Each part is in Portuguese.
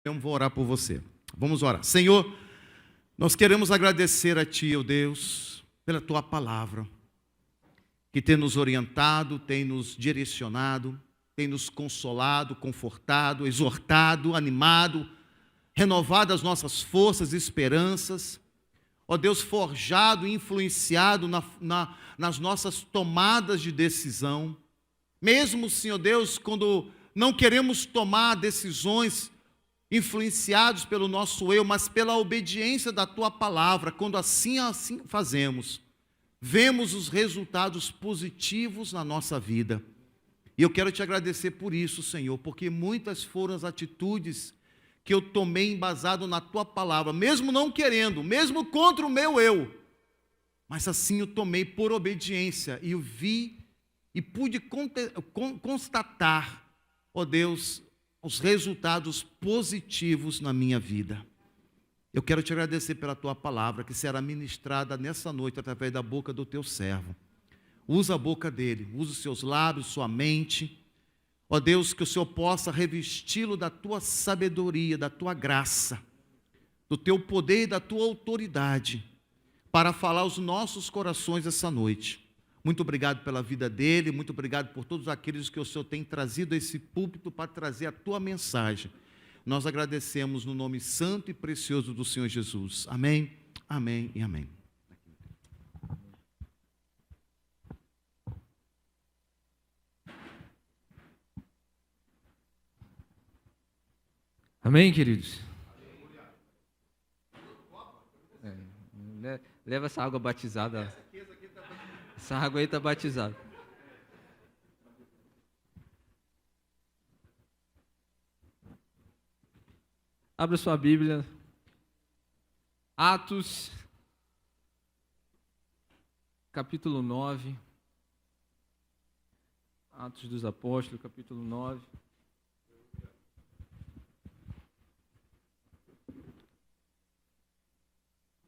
Eu vou orar por você. Vamos orar. Senhor, nós queremos agradecer a Ti, ó Deus, pela Tua palavra, que tem nos orientado, tem nos direcionado, tem nos consolado, confortado, exortado, animado, renovado as nossas forças e esperanças. Ó Deus, forjado e influenciado nas nossas tomadas de decisão. Mesmo, Senhor Deus, quando não queremos tomar decisões influenciados pelo nosso eu, mas pela obediência da Tua palavra, quando assim fazemos, vemos os resultados positivos na nossa vida. E eu quero Te agradecer por isso, Senhor, porque muitas foram as atitudes que eu tomei embasado na Tua palavra, mesmo não querendo, mesmo contra o meu eu, mas assim eu tomei por obediência, e eu vi e pude constatar, ó Deus, os resultados positivos na minha vida. Eu quero Te agradecer pela Tua palavra, que será ministrada nessa noite através da boca do Teu servo. Usa a boca dele, usa os seus lábios, sua mente. Ó Deus, que o Senhor possa revesti-lo da Tua sabedoria, da Tua graça, do Teu poder e da Tua autoridade, para falar aos nossos corações essa noite. Muito obrigado pela vida dele, muito obrigado por todos aqueles que o Senhor tem trazido a esse púlpito para trazer a Tua mensagem. Nós agradecemos no nome santo e precioso do Senhor Jesus. Amém, amém e amém. Amém, queridos? Leva essa água batizada. Essa água aí está batizada. Abra sua Bíblia. Atos, capítulo 9. Atos dos Apóstolos, capítulo 9.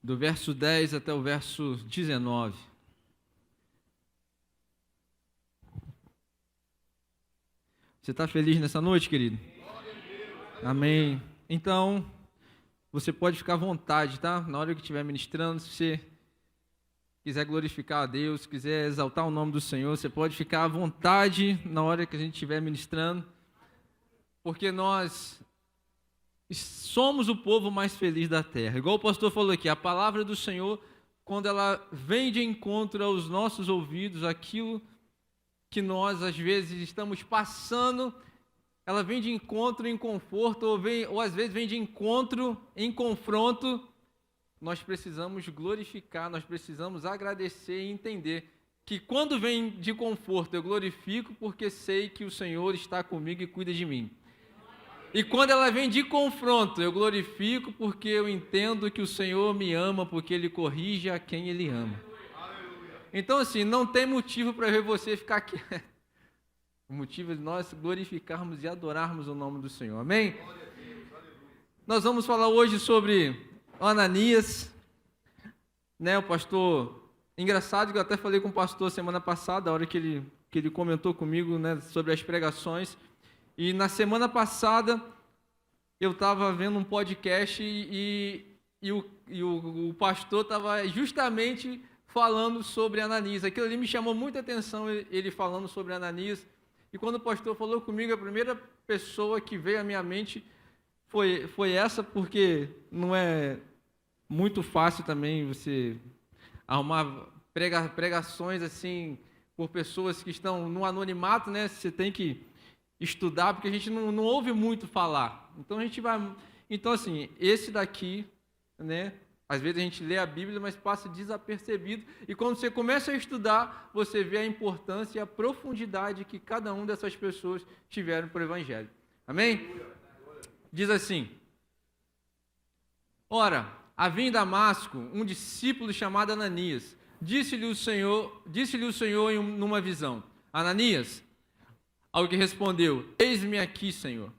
Do verso 10 até o verso 19. Você está feliz nessa noite, querido? Amém. Então, você pode ficar à vontade, tá? Na hora que estiver ministrando, se você quiser glorificar a Deus, quiser exaltar o nome do Senhor, você pode ficar à vontade na hora que a gente estiver ministrando, porque nós somos o povo mais feliz da terra. Igual o pastor falou aqui, a palavra do Senhor, quando ela vem de encontro aos nossos ouvidos, aquilo que nós às vezes estamos passando, ela vem de encontro em conforto, ou às vezes vem de encontro em confronto. Nós precisamos glorificar, nós precisamos agradecer e entender que quando vem de conforto eu glorifico porque sei que o Senhor está comigo e cuida de mim. E quando ela vem de confronto, eu glorifico porque eu entendo que o Senhor me ama, porque Ele corrige a quem Ele ama. Então, assim, não tem motivo para ver você ficar quieto. O motivo é nós glorificarmos e adorarmos o nome do Senhor. Amém? Nós vamos falar hoje sobre Ananias, né? O pastor, engraçado que eu até falei com o pastor semana passada, a hora que ele comentou comigo, né, sobre as pregações. E na semana passada eu estava vendo um podcast e o pastor estava justamente falando sobre Ananias. Aquilo ali me chamou muita atenção, ele falando sobre Ananias. E quando o pastor falou comigo, a primeira pessoa que veio à minha mente foi essa, porque não é muito fácil também você arrumar pregações assim por pessoas que estão no anonimato, né? Você tem que estudar, porque a gente não ouve muito falar. Então a gente vai. Então, assim, esse daqui, né? Às vezes a gente lê a Bíblia, mas passa desapercebido. E quando você começa a estudar, você vê a importância e a profundidade que cada uma dessas pessoas tiveram para o Evangelho. Amém? Diz assim: Ora, havia em Damasco um discípulo chamado Ananias. Disse-lhe o Senhor numa visão: Ananias. Ao que respondeu: Eis-me aqui, Senhor.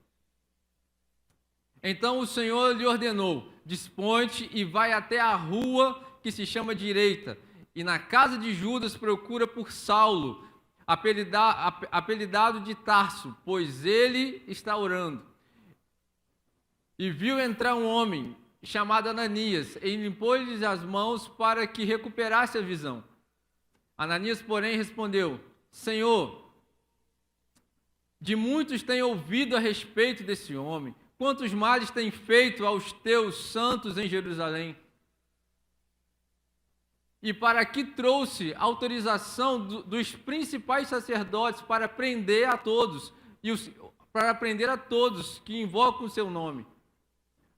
Então o Senhor lhe ordenou: Dispõe-te e vai até a rua que se chama Direita, e na casa de Judas procura por Saulo, apelidado de Tarso, pois ele está orando. E viu entrar um homem chamado Ananias, e limpou-lhes as mãos para que recuperasse a visão. Ananias, porém, respondeu: Senhor, de muitos tenho ouvido a respeito desse homem, quantos males tem feito aos teus santos em Jerusalém. E para que trouxe autorização dos principais sacerdotes para prender a todos, para prender a todos que invocam o seu nome.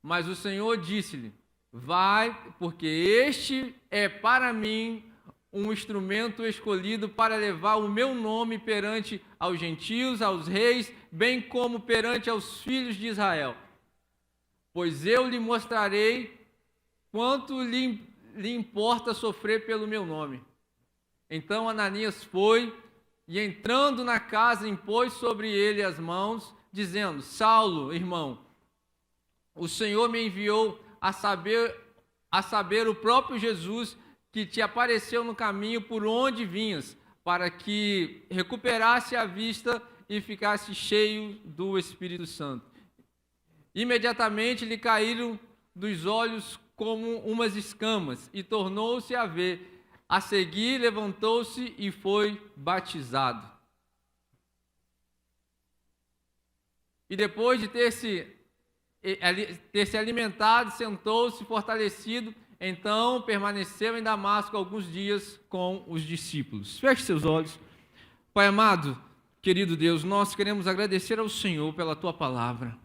Mas o Senhor disse-lhe: vai, porque este é para mim um instrumento escolhido para levar o meu nome perante aos gentios, aos reis, bem como perante aos filhos de Israel. Pois eu lhe mostrarei quanto lhe importa sofrer pelo meu nome. Então Ananias foi, e entrando na casa, impôs sobre ele as mãos, dizendo: Saulo, irmão, o Senhor me enviou a saber o próprio Jesus, que te apareceu no caminho por onde vinhas, para que recuperasse a vista e ficasse cheio do Espírito Santo. Imediatamente lhe caíram dos olhos como umas escamas, e tornou-se a ver. A seguir, levantou-se e foi batizado. E depois de ter se alimentado, sentou-se fortalecido, então permaneceu em Damasco alguns dias com os discípulos. Feche seus olhos. Pai amado, querido Deus, nós queremos agradecer ao Senhor pela Tua palavra.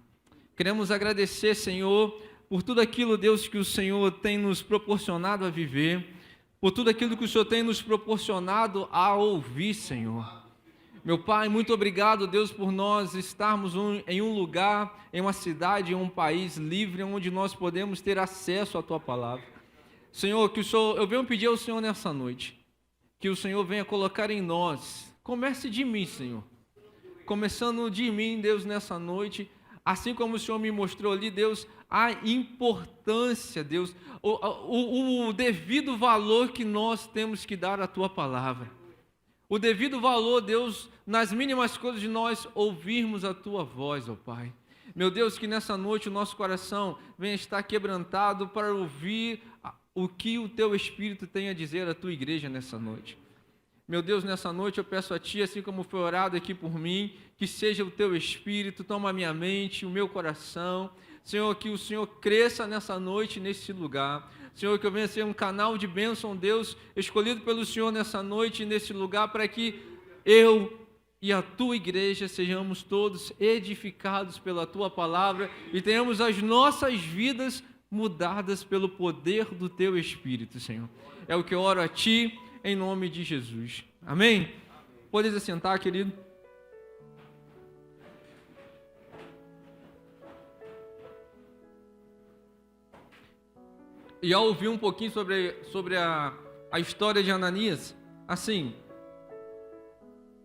Queremos agradecer, Senhor, por tudo aquilo, Deus, que o Senhor tem nos proporcionado a viver, por tudo aquilo que o Senhor tem nos proporcionado a ouvir, Senhor. Meu Pai, muito obrigado, Deus, por nós estarmos em um lugar, em uma cidade, em um país livre, onde nós podemos ter acesso à Tua palavra. Senhor, eu venho pedir ao Senhor nessa noite, que o Senhor venha colocar em nós, comece de mim, Senhor, começando de mim, Deus, nessa noite, assim como o Senhor me mostrou ali, Deus, a importância, Deus, o devido valor que nós temos que dar à Tua palavra. O devido valor, Deus, nas mínimas coisas de nós ouvirmos a Tua voz, ó Pai. Meu Deus, que nessa noite o nosso coração venha estar quebrantado para ouvir o que o Teu Espírito tem a dizer à Tua igreja nessa noite. Meu Deus, nessa noite eu peço a Ti, assim como foi orado aqui por mim, que seja o Teu Espírito, toma a minha mente, o meu coração. Senhor, que o Senhor cresça nessa noite, nesse lugar. Senhor, que eu venha ser um canal de bênção, Deus, escolhido pelo Senhor nessa noite, nesse lugar, para que eu e a Tua igreja sejamos todos edificados pela Tua palavra e tenhamos as nossas vidas mudadas pelo poder do Teu Espírito, Senhor. É o que eu oro a Ti, em nome de Jesus. Amém? Podes assentar, querido. E ao ouvir um pouquinho sobre a história de Ananias, assim,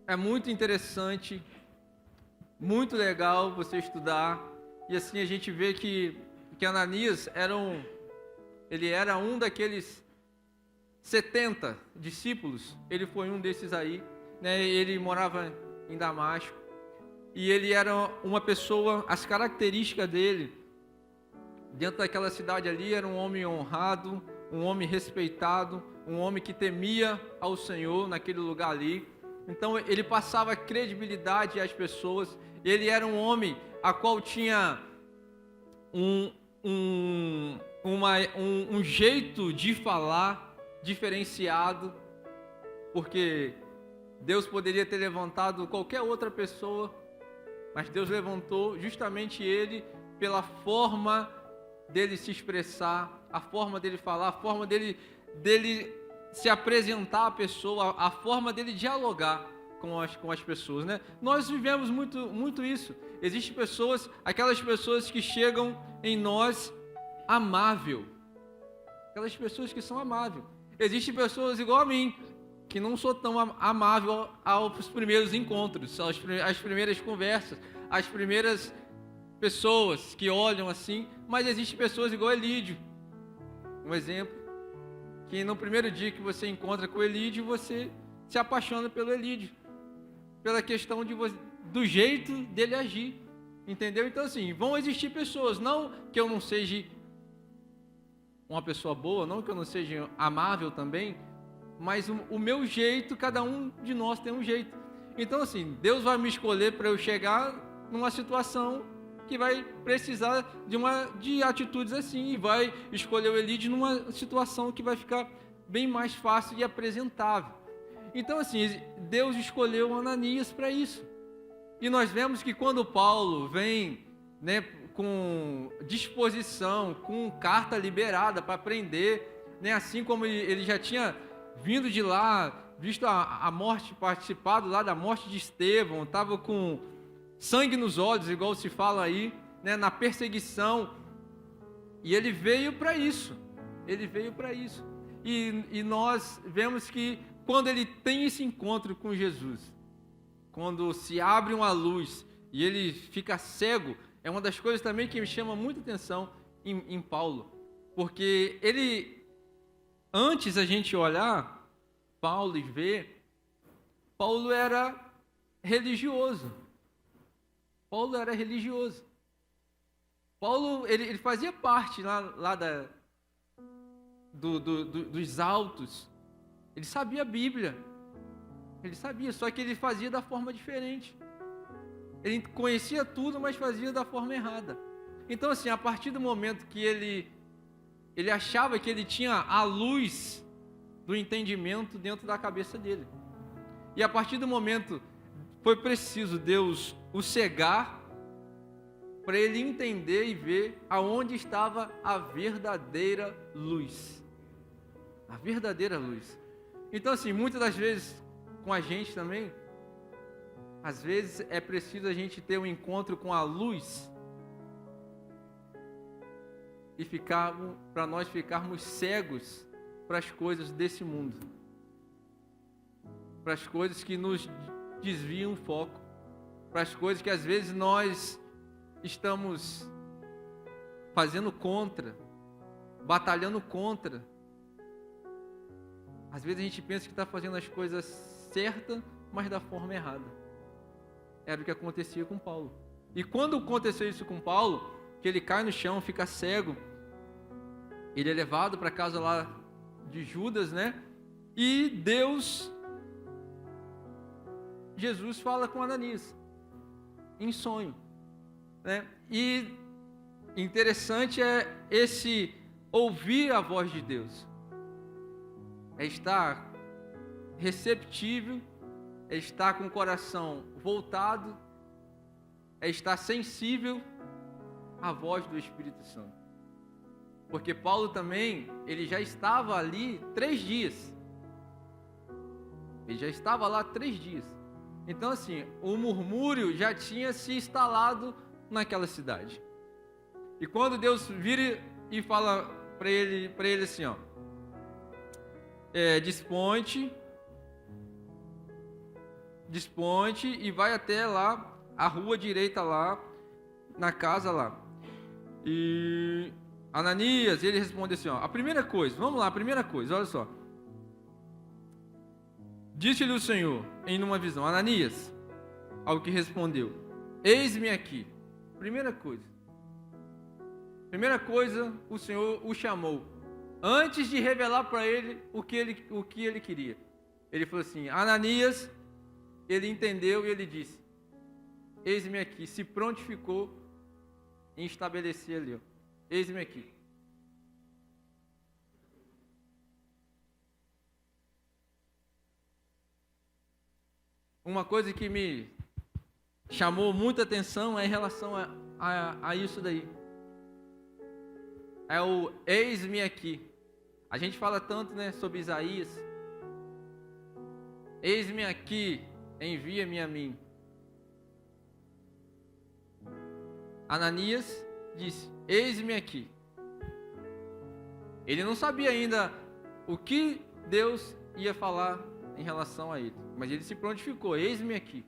é muito interessante, muito legal você estudar, e assim a gente vê que Ananias ele era um daqueles 70 discípulos, ele foi um desses aí, né? Ele morava em Damasco, e ele era uma pessoa, as características dele, dentro daquela cidade ali, era um homem honrado, um homem respeitado, um homem que temia ao Senhor naquele lugar ali. Então ele passava credibilidade às pessoas. Ele era um homem a qual tinha um jeito de falar diferenciado, porque Deus poderia ter levantado qualquer outra pessoa, mas Deus levantou justamente ele pela forma dele se expressar, a forma dele falar, a forma dele se apresentar à pessoa, a forma dele dialogar com as pessoas, né? Nós vivemos muito isso. Existem pessoas, aquelas pessoas que chegam em nós amável, aquelas pessoas que são amáveis. Existem pessoas igual a mim, que não sou tão amável aos primeiros encontros, às primeiras conversas, às primeiras pessoas que olham assim, mas existem pessoas igual a Elídio, um exemplo, que no primeiro dia que você encontra com o Elídio, você se apaixona pelo Elídio, pela questão do jeito dele agir. Entendeu? Então, assim, vão existir pessoas, não que eu não seja uma pessoa boa, não que eu não seja amável também, mas o meu jeito, cada um de nós tem um jeito. Então, assim, Deus vai me escolher para eu chegar numa situação que vai precisar de atitudes assim, e vai escolher o Eliade numa situação que vai ficar bem mais fácil e apresentável. Então, assim, Deus escolheu Ananias para isso. E nós vemos que quando Paulo vem, né, com disposição, com carta liberada para prender, né, assim como ele já tinha vindo de lá, visto a morte, participado lá da morte de Estevão, estava com sangue nos olhos, igual se fala aí, né, na perseguição, e ele veio para isso, e nós vemos que quando ele tem esse encontro com Jesus, quando se abre uma luz e ele fica cego, é uma das coisas também que me chama muita atenção em Paulo, porque ele, antes a gente olhar Paulo e ver, Paulo era religioso. Paulo, ele fazia parte lá dos altos. Ele sabia a Bíblia. Só que ele fazia da forma diferente. Ele conhecia tudo, mas fazia da forma errada. Então, assim, a partir do momento que ele achava que ele tinha a luz do entendimento dentro da cabeça dele. E a partir do momento foi preciso Deus o cegar para ele entender e ver aonde estava a verdadeira luz. A verdadeira luz. Então, assim, muitas das vezes com a gente também, às vezes é preciso a gente ter um encontro com a luz e para nós ficarmos cegos para as coisas desse mundo, para as coisas que nos desviam o foco, para as coisas que às vezes nós estamos fazendo contra, batalhando contra. Às vezes a gente pensa que está fazendo as coisas certas, mas da forma errada. Era o que acontecia com Paulo. E quando aconteceu isso com Paulo, que ele cai no chão, fica cego, ele é levado para a casa lá de Judas, né? E Jesus fala com Ananias, em sonho, né? E interessante é esse ouvir a voz de Deus, é estar receptível, é estar com o coração voltado, é estar sensível à voz do Espírito Santo. Porque Paulo também, ele já estava ali 3 dias. Ele já estava lá 3 dias. Então, assim, o murmúrio já tinha se instalado naquela cidade. E quando Deus vira e fala para ele assim, ó, desponte e vai até lá, a rua direita lá, na casa lá. E Ananias, ele responde assim, ó, a primeira coisa, olha só. Disse-lhe o Senhor, em uma visão, Ananias, ao que respondeu, eis-me aqui. Primeira coisa, o Senhor o chamou, antes de revelar para ele o que ele queria. Ele falou assim, Ananias, ele entendeu e ele disse, eis-me aqui, se prontificou em estabelecer ali, ó, eis-me aqui. Uma coisa que me chamou muita atenção é em relação a isso daí. É o eis-me aqui. A gente fala tanto, né, sobre Isaías. Eis-me aqui, envia-me a mim. Ananias disse, eis-me aqui. Ele não sabia ainda o que Deus ia falar em relação a ele, mas ele se prontificou, eis-me aqui.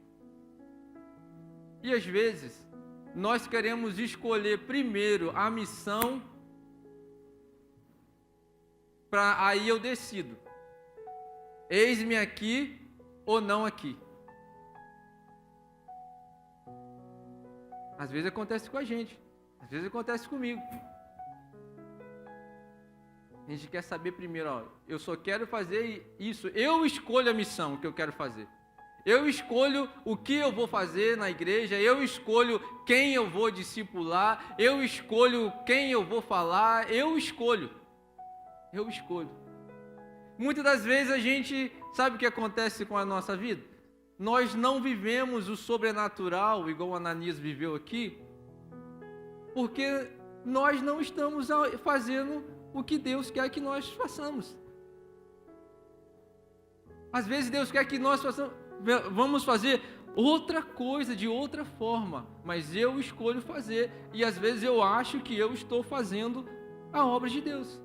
E às vezes, nós queremos escolher primeiro a missão, para aí eu decido, eis-me aqui ou não aqui. Às vezes acontece com a gente, às vezes acontece comigo. A gente quer saber primeiro, ó, eu só quero fazer isso, eu escolho a missão que eu quero fazer. Eu escolho o que eu vou fazer na igreja, eu escolho quem eu vou discipular, eu escolho quem eu vou falar, eu escolho. Muitas das vezes a gente, sabe o que acontece com a nossa vida? Nós não vivemos o sobrenatural, igual o Ananias viveu aqui, porque nós não estamos fazendo o que Deus quer que nós façamos. Às vezes Deus quer que nós vamos fazer outra coisa, de outra forma, mas eu escolho fazer, e às vezes eu acho que eu estou fazendo a obra de Deus.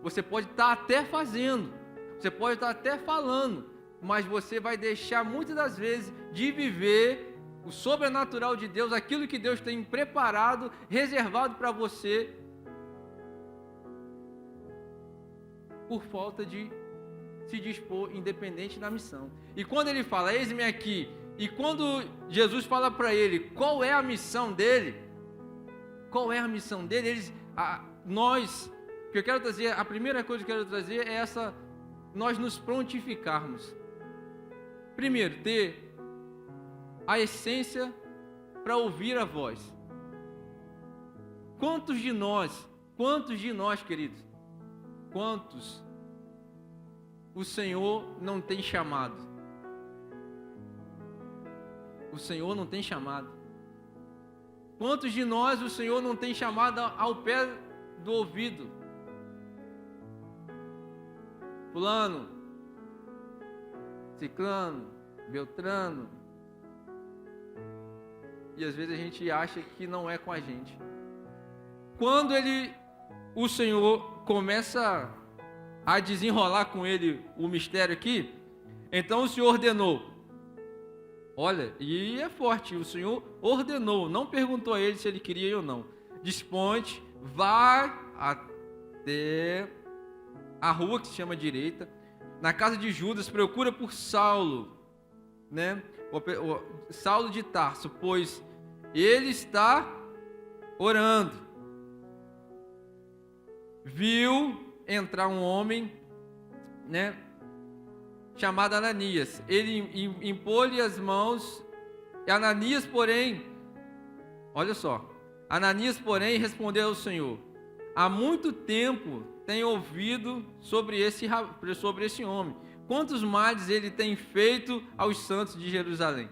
Você pode estar até fazendo, você pode estar até falando, mas você vai deixar muitas das vezes de viver o sobrenatural de Deus, aquilo que Deus tem preparado, reservado para você, por falta de se dispor independente da missão. E quando ele fala, eis-me aqui, e quando Jesus fala para ele, qual é a missão dele? Que eu quero trazer, a primeira coisa que eu quero trazer é essa, nós nos prontificarmos. Primeiro, ter a essência para ouvir a voz. Quantos de nós, queridos, quantos o Senhor não tem chamado? O Senhor não tem chamado. Quantos de nós o Senhor não tem chamado ao pé do ouvido? Fulano, ciclano, beltrano. E às vezes a gente acha que não é com a gente. Quando o Senhor começa a desenrolar com ele o mistério aqui, então o Senhor ordenou. Olha, e é forte, o Senhor ordenou, não perguntou a ele se ele queria ou não. Desponte, vá até a rua que se chama direita, na casa de Judas, procura por Saulo, né? Saulo de Tarso, pois ele está orando. Viu entrar um homem, né, chamado Ananias. Ele impôs-lhe as mãos, e Ananias, porém, olha só, Ananias, porém, respondeu ao Senhor: há muito tempo tenho ouvido sobre esse homem, quantos males ele tem feito aos santos de Jerusalém.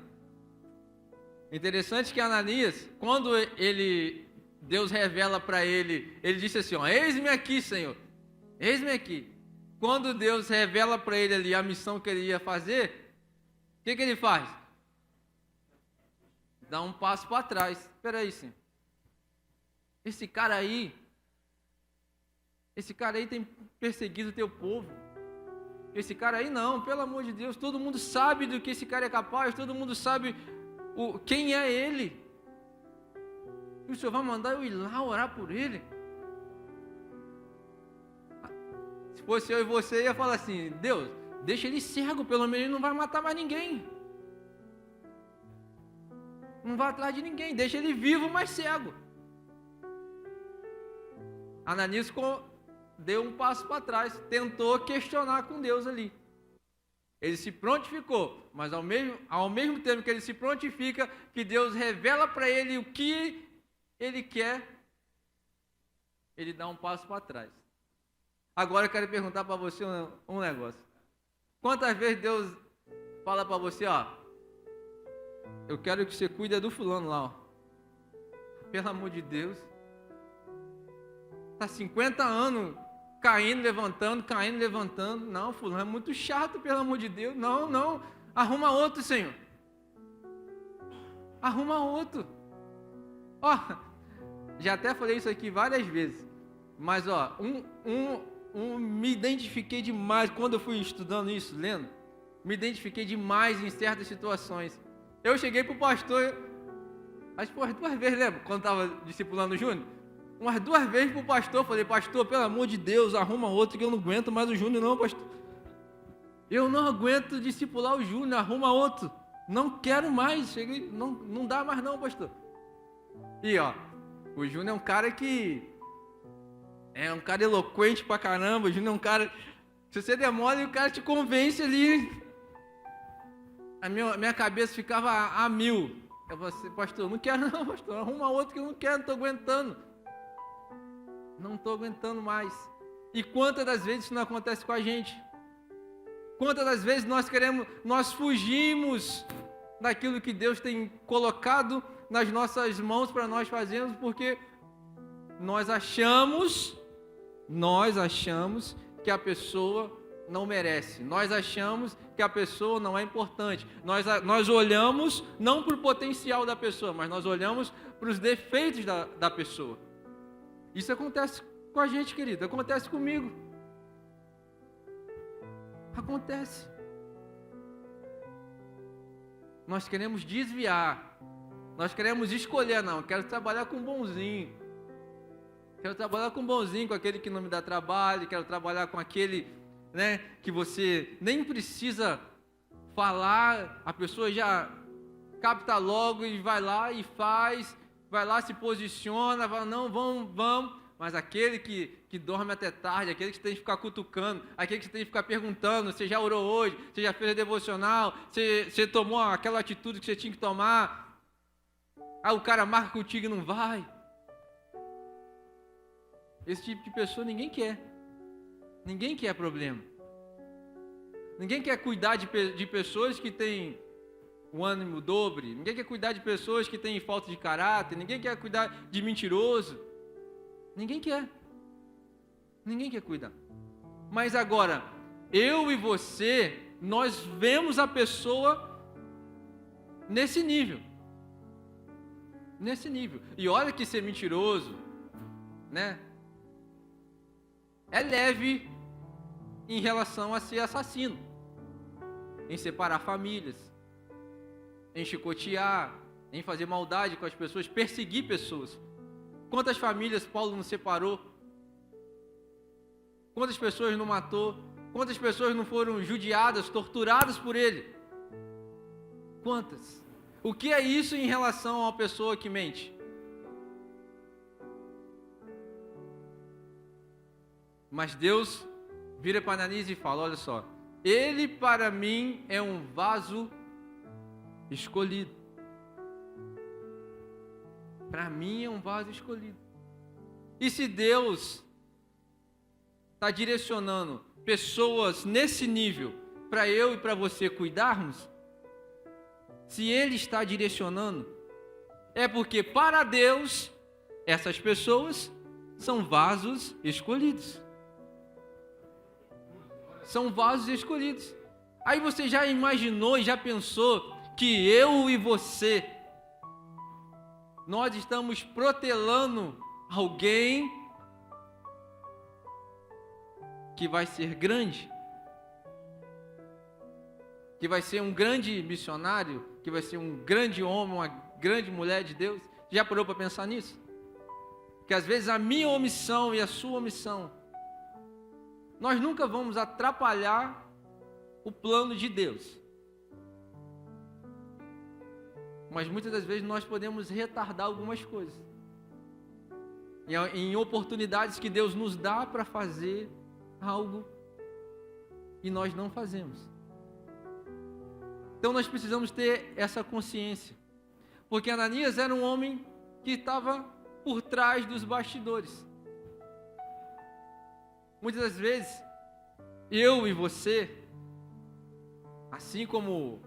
Interessante que Ananias, quando Deus revela para ele, ele disse assim, ó, eis-me aqui, Senhor, eis-me aqui. Quando Deus revela para ele ali a missão que ele ia fazer, o que ele faz? Dá um passo para trás. Espera aí, Senhor. Esse cara aí tem perseguido o teu povo. Esse cara aí não, pelo amor de Deus, todo mundo sabe do que esse cara é capaz, todo mundo sabe quem é ele. E o Senhor vai mandar eu ir lá orar por ele? Se fosse eu e você, ia falar assim, Deus, deixa ele cego, pelo menos ele não vai matar mais ninguém. Não vai atrás de ninguém, deixa ele vivo, mas cego. Ananias deu um passo para trás, tentou questionar com Deus ali. Ele se prontificou, mas ao mesmo tempo que ele se prontifica, que Deus revela para ele o que ele quer, ele dá um passo para trás. Agora eu quero perguntar para você um negócio. Quantas vezes Deus fala para você, ó, eu quero que você cuide do fulano lá, ó. Pelo amor de Deus. Está 50 anos caindo, levantando. Não, fulano é muito chato, pelo amor de Deus. Não. Arruma outro, Senhor. Arruma outro. Ó, já até falei isso aqui várias vezes. Mas, ó, me identifiquei demais quando eu fui estudando isso, lendo. Me identifiquei demais em certas situações. Eu cheguei para o pastor, acho que umas 2 vezes, lembra? Quando estava discipulando o Júnior. Umas 2 vezes para o pastor, falei, pastor, pelo amor de Deus, arruma outro que eu não aguento mais o Júnior não, pastor. Eu não aguento discipular o Júnior, arruma outro. Não quero mais, cheguei, não dá mais não, pastor. E ó, o Júnior é um cara que é um cara eloquente pra caramba. O Júnior é um cara, se você demora, o cara te convence ali. A minha cabeça ficava a mil. Eu falei assim, pastor, não quero não, pastor, arruma outro que eu não quero, não tô aguentando. Não tô aguentando mais. E quantas das vezes isso não acontece com a gente? Quantas das vezes nós fugimos daquilo que Deus tem colocado nas nossas mãos para nós fazermos, porque nós achamos que a pessoa não merece, nós achamos que a pessoa não é importante, nós olhamos não para o potencial da pessoa, mas nós olhamos para os defeitos da pessoa. Isso acontece com a gente, querido, acontece comigo. Acontece. Nós queremos desviar, nós queremos escolher, não, quero trabalhar com bonzinho, com aquele que não me dá trabalho, quero trabalhar com aquele, né, que você nem precisa falar, a pessoa já capta logo e vai lá e faz, vai lá, se posiciona, fala, não, vamos. Mas aquele que dorme até tarde, aquele que tem que ficar cutucando, aquele que tem que ficar perguntando, você já orou hoje, você já fez a devocional, você tomou aquela atitude que você tinha que tomar, aí o cara marca contigo e não vai. Esse tipo de pessoa ninguém quer problema. Ninguém quer cuidar de pessoas que têm o ânimo dobre, ninguém quer cuidar de pessoas que têm falta de caráter, ninguém quer cuidar de mentiroso. Ninguém quer cuidar. Mas agora, eu e você, nós vemos a pessoa nesse nível. E olha que ser mentiroso, né? É leve em relação a ser assassino, em separar famílias, em chicotear, em fazer maldade com as pessoas, perseguir pessoas. Quantas famílias Paulo não separou? Quantas pessoas não matou? Quantas pessoas não foram judiadas, torturadas por ele? Quantas? O que é isso em relação a uma pessoa que mente? Mas Deus vira para Ananias e fala, olha só, ele para mim é um vaso escolhido. Para mim é um vaso escolhido. E se Deus está direcionando pessoas nesse nível para eu e para você cuidarmos, se Ele está direcionando, é porque para Deus essas pessoas são vasos escolhidos. São vasos escolhidos. Aí você já imaginou e já pensou que eu e você, nós estamos protelando alguém que vai ser grande, que vai ser um grande missionário, que vai ser um grande homem, uma grande mulher de Deus? Já parou para pensar nisso? Que às vezes a minha omissão e a sua omissão, nós nunca vamos atrapalhar o plano de Deus. Mas muitas das vezes nós podemos retardar algumas coisas. Em oportunidades que Deus nos dá para fazer algo e nós não fazemos. Então nós precisamos ter essa consciência. Porque Ananias era um homem que estava por trás dos bastidores. Muitas das vezes, eu e você, assim como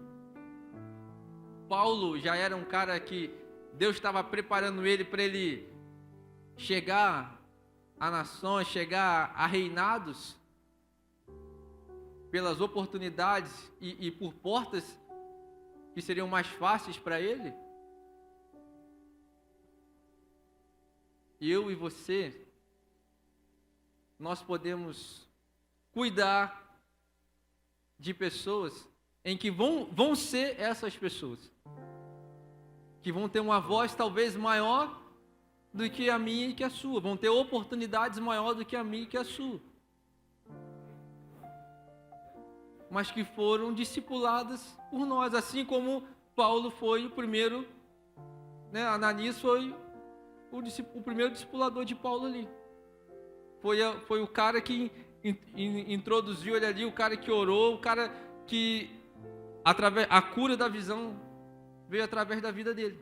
Paulo já era um cara que Deus estava preparando ele para ele chegar a nações, chegar a reinados, pelas oportunidades e por portas que seriam mais fáceis para ele. Eu e você, nós podemos cuidar de pessoas em que vão ser essas pessoas, que vão ter uma voz talvez maior do que a minha e que a sua, vão ter oportunidades maior do que a minha e que a sua, mas que foram discipuladas por nós, assim como Paulo foi o primeiro né? Ananias foi o primeiro discipulador de Paulo ali. Foi o cara que introduziu ele ali, o cara que orou, o cara que a cura da visão veio através da vida dele.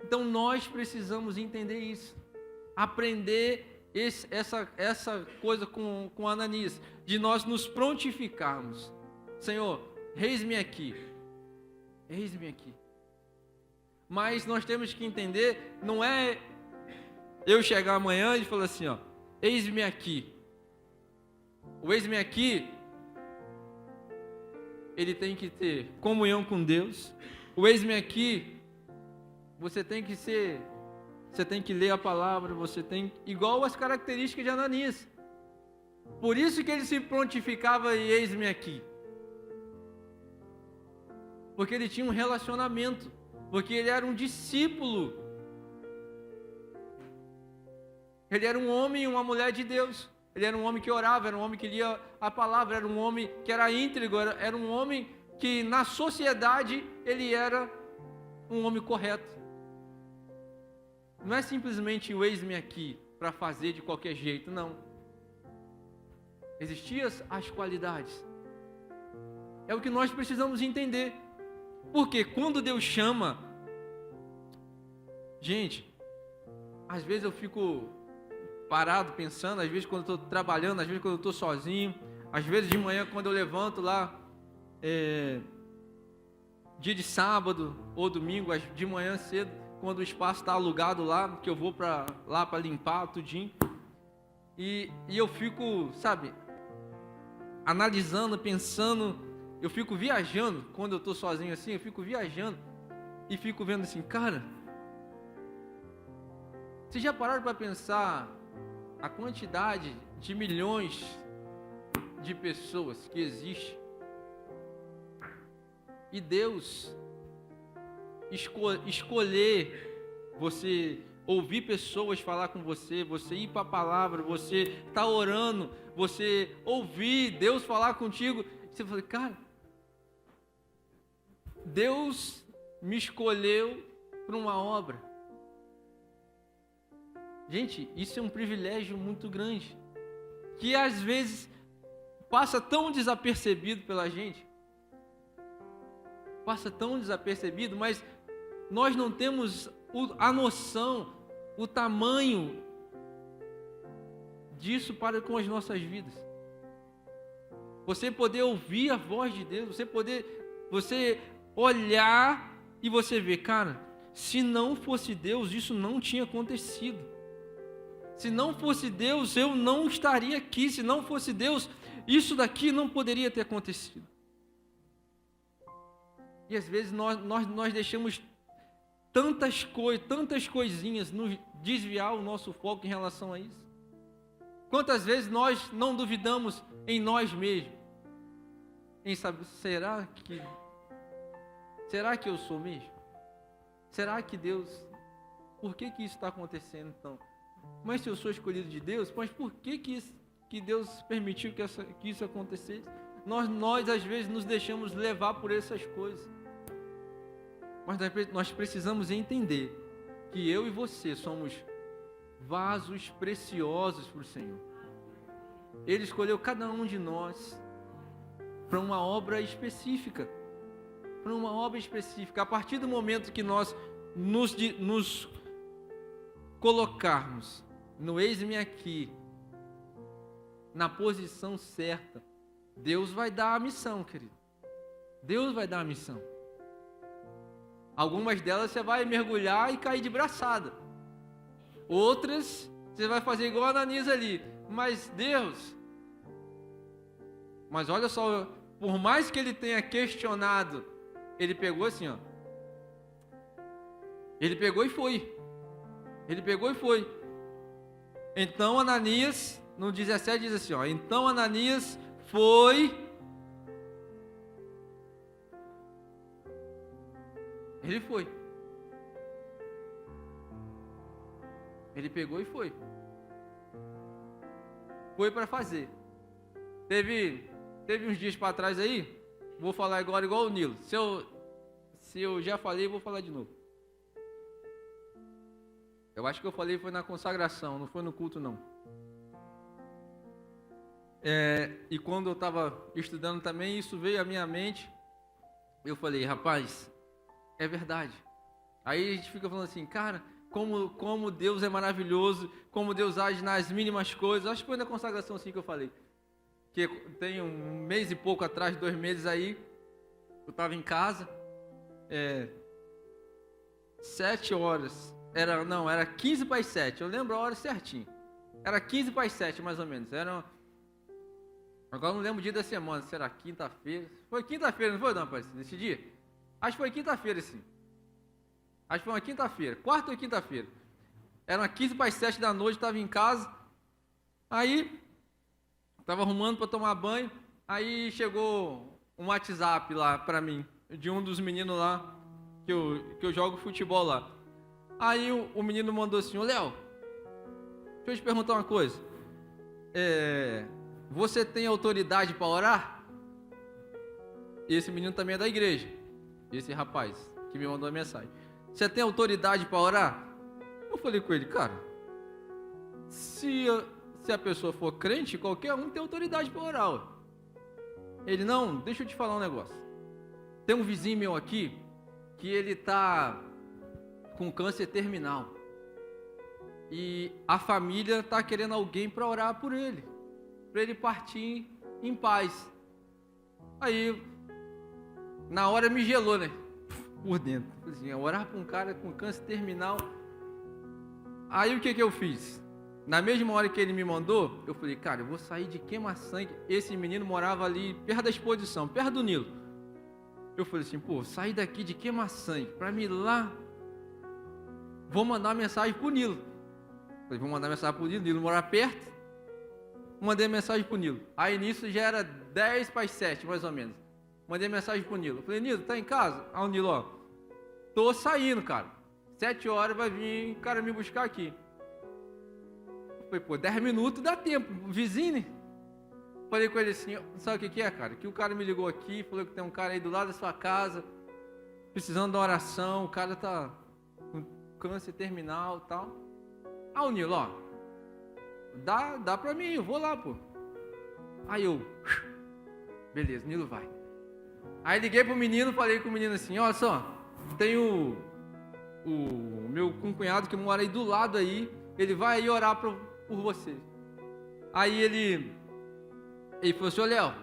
Então nós precisamos entender isso, aprender essa coisa com Ananias, de nós nos prontificarmos. Senhor, eis-me aqui, eis-me aqui. Mas nós temos que entender, não é eu chegar amanhã e falar assim, ó, eis-me aqui. O eis-me aqui, ele tem que ter comunhão com Deus. O eis-me aqui, você tem que ler a palavra, você tem, igual as características de Ananias. Por isso que ele se prontificava e eis-me aqui. Porque ele tinha um relacionamento, porque ele era um discípulo. Ele era um homem e uma mulher de Deus. Ele era um homem que orava, era um homem que lia a palavra, era um homem que era íntegro, era um homem que na sociedade ele era um homem correto. Não é simplesmente o eis-me aqui para fazer de qualquer jeito, não. Existiam as qualidades. É o que nós precisamos entender. Porque quando Deus chama, gente, às vezes eu fico parado pensando, às vezes quando eu estou trabalhando, às vezes quando eu estou sozinho, às vezes de manhã quando eu levanto lá, dia de sábado ou domingo, de manhã cedo, quando o espaço está alugado lá, que eu vou lá para limpar tudinho, e eu fico, sabe, analisando, pensando, eu fico viajando, quando eu estou sozinho assim, eu fico viajando, e fico vendo assim, cara, vocês já pararam para pensar a quantidade de milhões de pessoas que existe, e Deus escolher você ouvir pessoas falar com você, você ir para a palavra, você tá orando, você ouvir Deus falar contigo, você fala, cara, Deus me escolheu para uma obra. Gente, isso é um privilégio muito grande, que às vezes passa tão desapercebido pela gente, mas nós não temos a noção, o tamanho disso para com as nossas vidas. Você poder ouvir a voz de Deus, você olhar e você ver, cara, se não fosse Deus, isso não tinha acontecido. Se não fosse Deus, eu não estaria aqui. Se não fosse Deus, isso daqui não poderia ter acontecido. E às vezes nós deixamos tantas coisinhas nos desviar o nosso foco em relação a isso. Quantas vezes nós não duvidamos em nós mesmos? Em saber, será que eu sou mesmo? Será que Deus... Por que isso está acontecendo então? Mas se eu sou escolhido de Deus, mas por que Deus permitiu que isso acontecesse? Nós às vezes nos deixamos levar por essas coisas. Mas nós precisamos entender que eu e você somos vasos preciosos para o Senhor. Ele escolheu cada um de nós para uma obra específica. A partir do momento que nós nos colocarmos no eis-me aqui, na posição certa, Deus vai dar a missão, querido. Deus vai dar a missão. Algumas delas você vai mergulhar e cair de braçada. Outras você vai fazer igual a Ananias ali. Mas Deus... Mas olha só, por mais que ele tenha questionado, ele pegou assim, ó. Ele pegou e foi. Então Ananias, no 17 diz assim, ó. Então Ananias foi... Ele foi. Ele pegou e foi. Foi para fazer. Teve uns dias para trás aí, vou falar agora igual o Nilo. Se eu já falei, vou falar de novo. Eu acho que eu falei foi na consagração, não foi no culto, não. E quando eu estava estudando também, isso veio à minha mente. Eu falei, rapaz, é verdade. Aí a gente fica falando assim, cara, como Deus é maravilhoso, como Deus age nas mínimas coisas. Acho que foi na consagração assim que eu falei. Que tem um mês e pouco atrás, 2 meses aí, eu estava em casa, 7 horas, era 15 para as 7, eu lembro a hora certinho. Era 15 para as 7 mais ou menos, agora eu não lembro o dia da semana, se era quinta-feira. Foi quinta-feira, não foi, não, rapaz, nesse dia? Acho que foi quinta-feira, sim. Acho que foi uma quinta-feira, quarta ou quinta-feira. Eram 15 para as 7 da noite, estava em casa. Aí, estava arrumando para tomar banho. Aí chegou um WhatsApp lá para mim, de um dos meninos lá, que eu jogo futebol lá. Aí o menino mandou assim, ô Léo, deixa eu te perguntar uma coisa. Você tem autoridade para orar? Esse menino também é da igreja. Esse rapaz que me mandou a mensagem. Você tem autoridade para orar? Eu falei com ele, cara, se a pessoa for crente, qualquer um tem autoridade para orar. Ó. Ele, não, deixa eu te falar um negócio. Tem um vizinho meu aqui, que ele está com câncer terminal. E a família está querendo alguém para orar por ele. Para ele partir em paz. Aí, na hora me gelou, né? Por dentro. Assim, orar para um cara com câncer terminal. Aí o que eu fiz? Na mesma hora que ele me mandou, eu falei, cara, eu vou sair de queima-sangue. Esse menino morava ali perto da exposição, perto do Nilo. Eu falei assim, pô, sair daqui de queima-sangue para me ir lá. Vou mandar uma mensagem pro Nilo. Falei, vou mandar mensagem pro Nilo, Nilo mora perto. Mandei mensagem pro Nilo. Aí nisso já era 10 para as 7, mais ou menos. Mandei mensagem pro Nilo. Falei, Nilo, tá em casa? Aí o Nilo, ó, tô saindo, cara. 7 horas vai vir o cara me buscar aqui. Falei, pô, 10 minutos dá tempo, vizinho, né? Falei com ele assim, sabe o que é, cara? Que o cara me ligou aqui, falou que tem um cara aí do lado da sua casa, precisando de uma oração, o cara tá com câncer terminal e tal. Ah, o Nilo, ó, dá pra mim, eu vou lá, pô. Aí eu, beleza, Nilo vai. Aí liguei pro menino, falei com o menino assim, olha só, tem o meu cunhado que mora aí do lado aí, ele vai aí orar por você. Aí ele falou assim, ô Léo,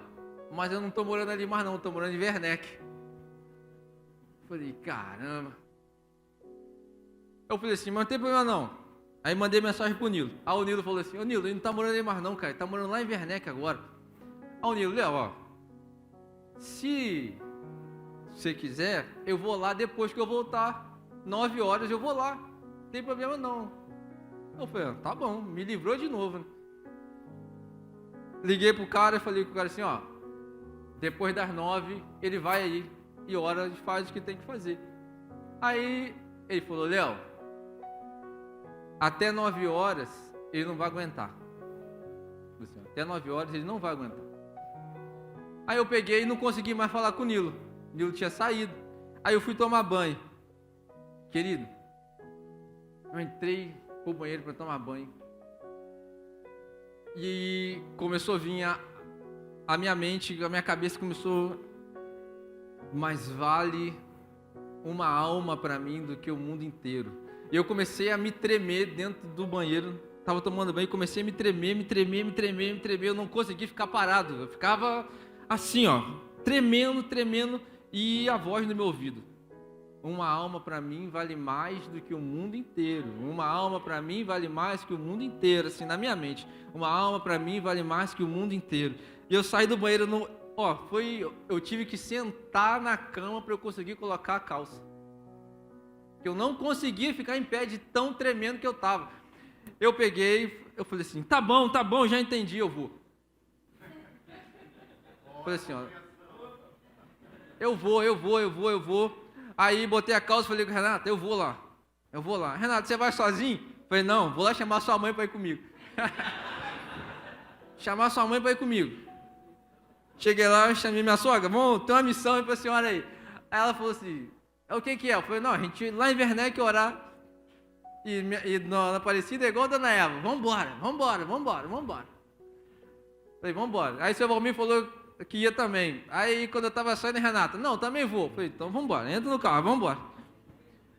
mas eu não tô morando ali mais não, tô morando em Werneck. Falei, caramba. Eu falei assim, mas não tem problema não. Aí mandei mensagem pro Nilo. Aí o Nilo falou assim, ô Nilo, ele não tá morando ali mais não, cara, ele tá morando lá em Werneck agora. Aí o Nilo, Léo, ó, se você quiser, eu vou lá depois que eu voltar. 9 horas eu vou lá, não tem problema não. Eu falei, tá bom, me livrou de novo, né? Liguei pro cara e falei com o cara assim, ó, depois das 9 ele vai aí e ora e faz o que tem que fazer. Aí ele falou, Léo, até 9 horas ele não vai aguentar. Assim, até 9 horas ele não vai aguentar. Aí eu peguei e não consegui mais falar com o Nilo. O Nilo tinha saído. Aí eu fui tomar banho. Querido, eu entrei pro banheiro para tomar banho. E começou a vir a minha mente, a minha cabeça começou, mais vale uma alma para mim do que o mundo inteiro. E eu comecei a me tremer dentro do banheiro, estava tomando banho, comecei a me tremer, eu não conseguia ficar parado, eu ficava assim, ó, tremendo, e a voz no meu ouvido. Uma alma para mim vale mais do que o mundo inteiro. Uma alma para mim vale mais que o mundo inteiro, assim, na minha mente. Uma alma para mim vale mais que o mundo inteiro. E eu saí do banheiro, eu tive que sentar na cama para eu conseguir colocar a calça. Eu não conseguia ficar em pé de tão tremendo que eu estava. Eu peguei, eu falei assim, tá bom, já entendi, eu vou. Falei assim, ó, eu vou. Aí botei a calça e falei com o Renato, eu vou lá. Renato, você vai sozinho? Falei, não, vou lá chamar sua mãe para ir comigo. Chamar sua mãe para ir comigo. Cheguei lá, chamei minha sogra, vamos, tem uma missão aí para a senhora aí. Aí ela falou assim, o que é? Eu falei, não, a gente lá em Werneck orar. E na Aparecida é igual a Dona Eva. Vambora. Falei, vambora. Aí o seu Valmir falou que ia também. Aí quando eu tava saindo, Renata, não, também vou. Falei, então vambora, entra no carro, vambora.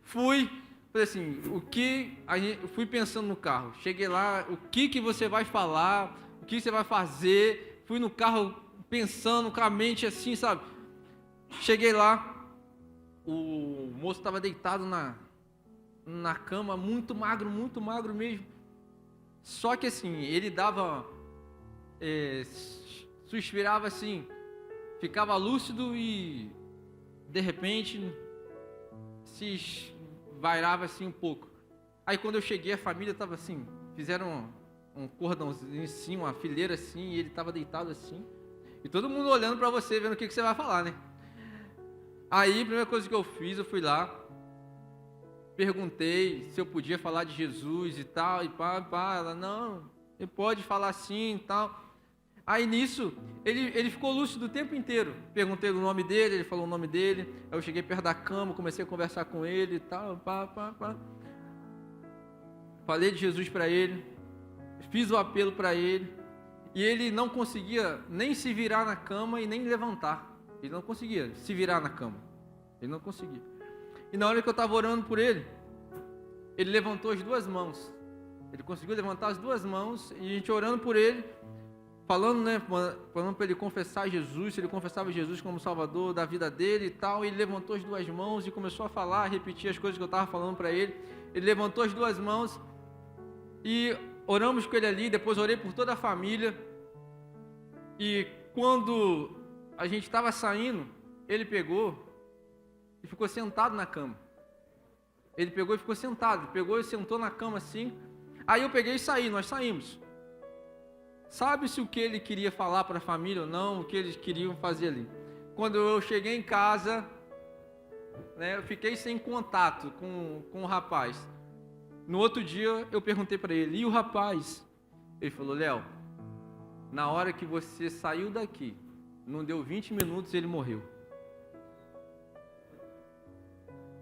Fui, falei assim, eu fui pensando no carro. Cheguei lá, o que você vai falar, o que você vai fazer. Fui no carro pensando com a mente assim, sabe? Cheguei lá, o moço estava deitado na cama, muito magro mesmo. Só que assim, ele dava, suspirava assim, ficava lúcido e de repente se esvairava assim um pouco. Aí quando eu cheguei, a família estava assim, fizeram um cordãozinho assim, uma fileira assim, e ele estava deitado assim. E todo mundo olhando para você, vendo o que você vai falar, né? Aí, a primeira coisa que eu fiz, eu fui lá, perguntei se eu podia falar de Jesus e tal, e pá, ela, não, ele pode falar sim e tal. Aí nisso, ele ficou lúcido o tempo inteiro. Perguntei o nome dele, ele falou o nome dele, aí eu cheguei perto da cama, comecei a conversar com ele e tal, pá. Falei de Jesus para ele, fiz o apelo para ele, e ele não conseguia nem se virar na cama e nem levantar. Ele não conseguia se virar na cama. Ele não conseguia. E na hora que eu estava orando por ele, ele levantou as duas mãos. Ele conseguiu levantar as duas mãos e a gente orando por ele, falando para ele confessar Jesus, se ele confessava Jesus como Salvador da vida dele e tal. E ele levantou as duas mãos e começou a falar, a repetir as coisas que eu estava falando para ele. Ele levantou as duas mãos e oramos com ele ali. Depois orei por toda a família. E quando a gente estava saindo, ele pegou e ficou sentado na cama. Ele pegou e ficou sentado, pegou e sentou na cama assim. Aí eu peguei e saí, nós saímos. Sabe-se o que ele queria falar para a família ou não, o que eles queriam fazer ali. Quando eu cheguei em casa, eu fiquei sem contato com o rapaz. No outro dia eu perguntei para ele, e o rapaz? Ele falou, Léo, na hora que você saiu daqui, não deu 20 minutos ele morreu.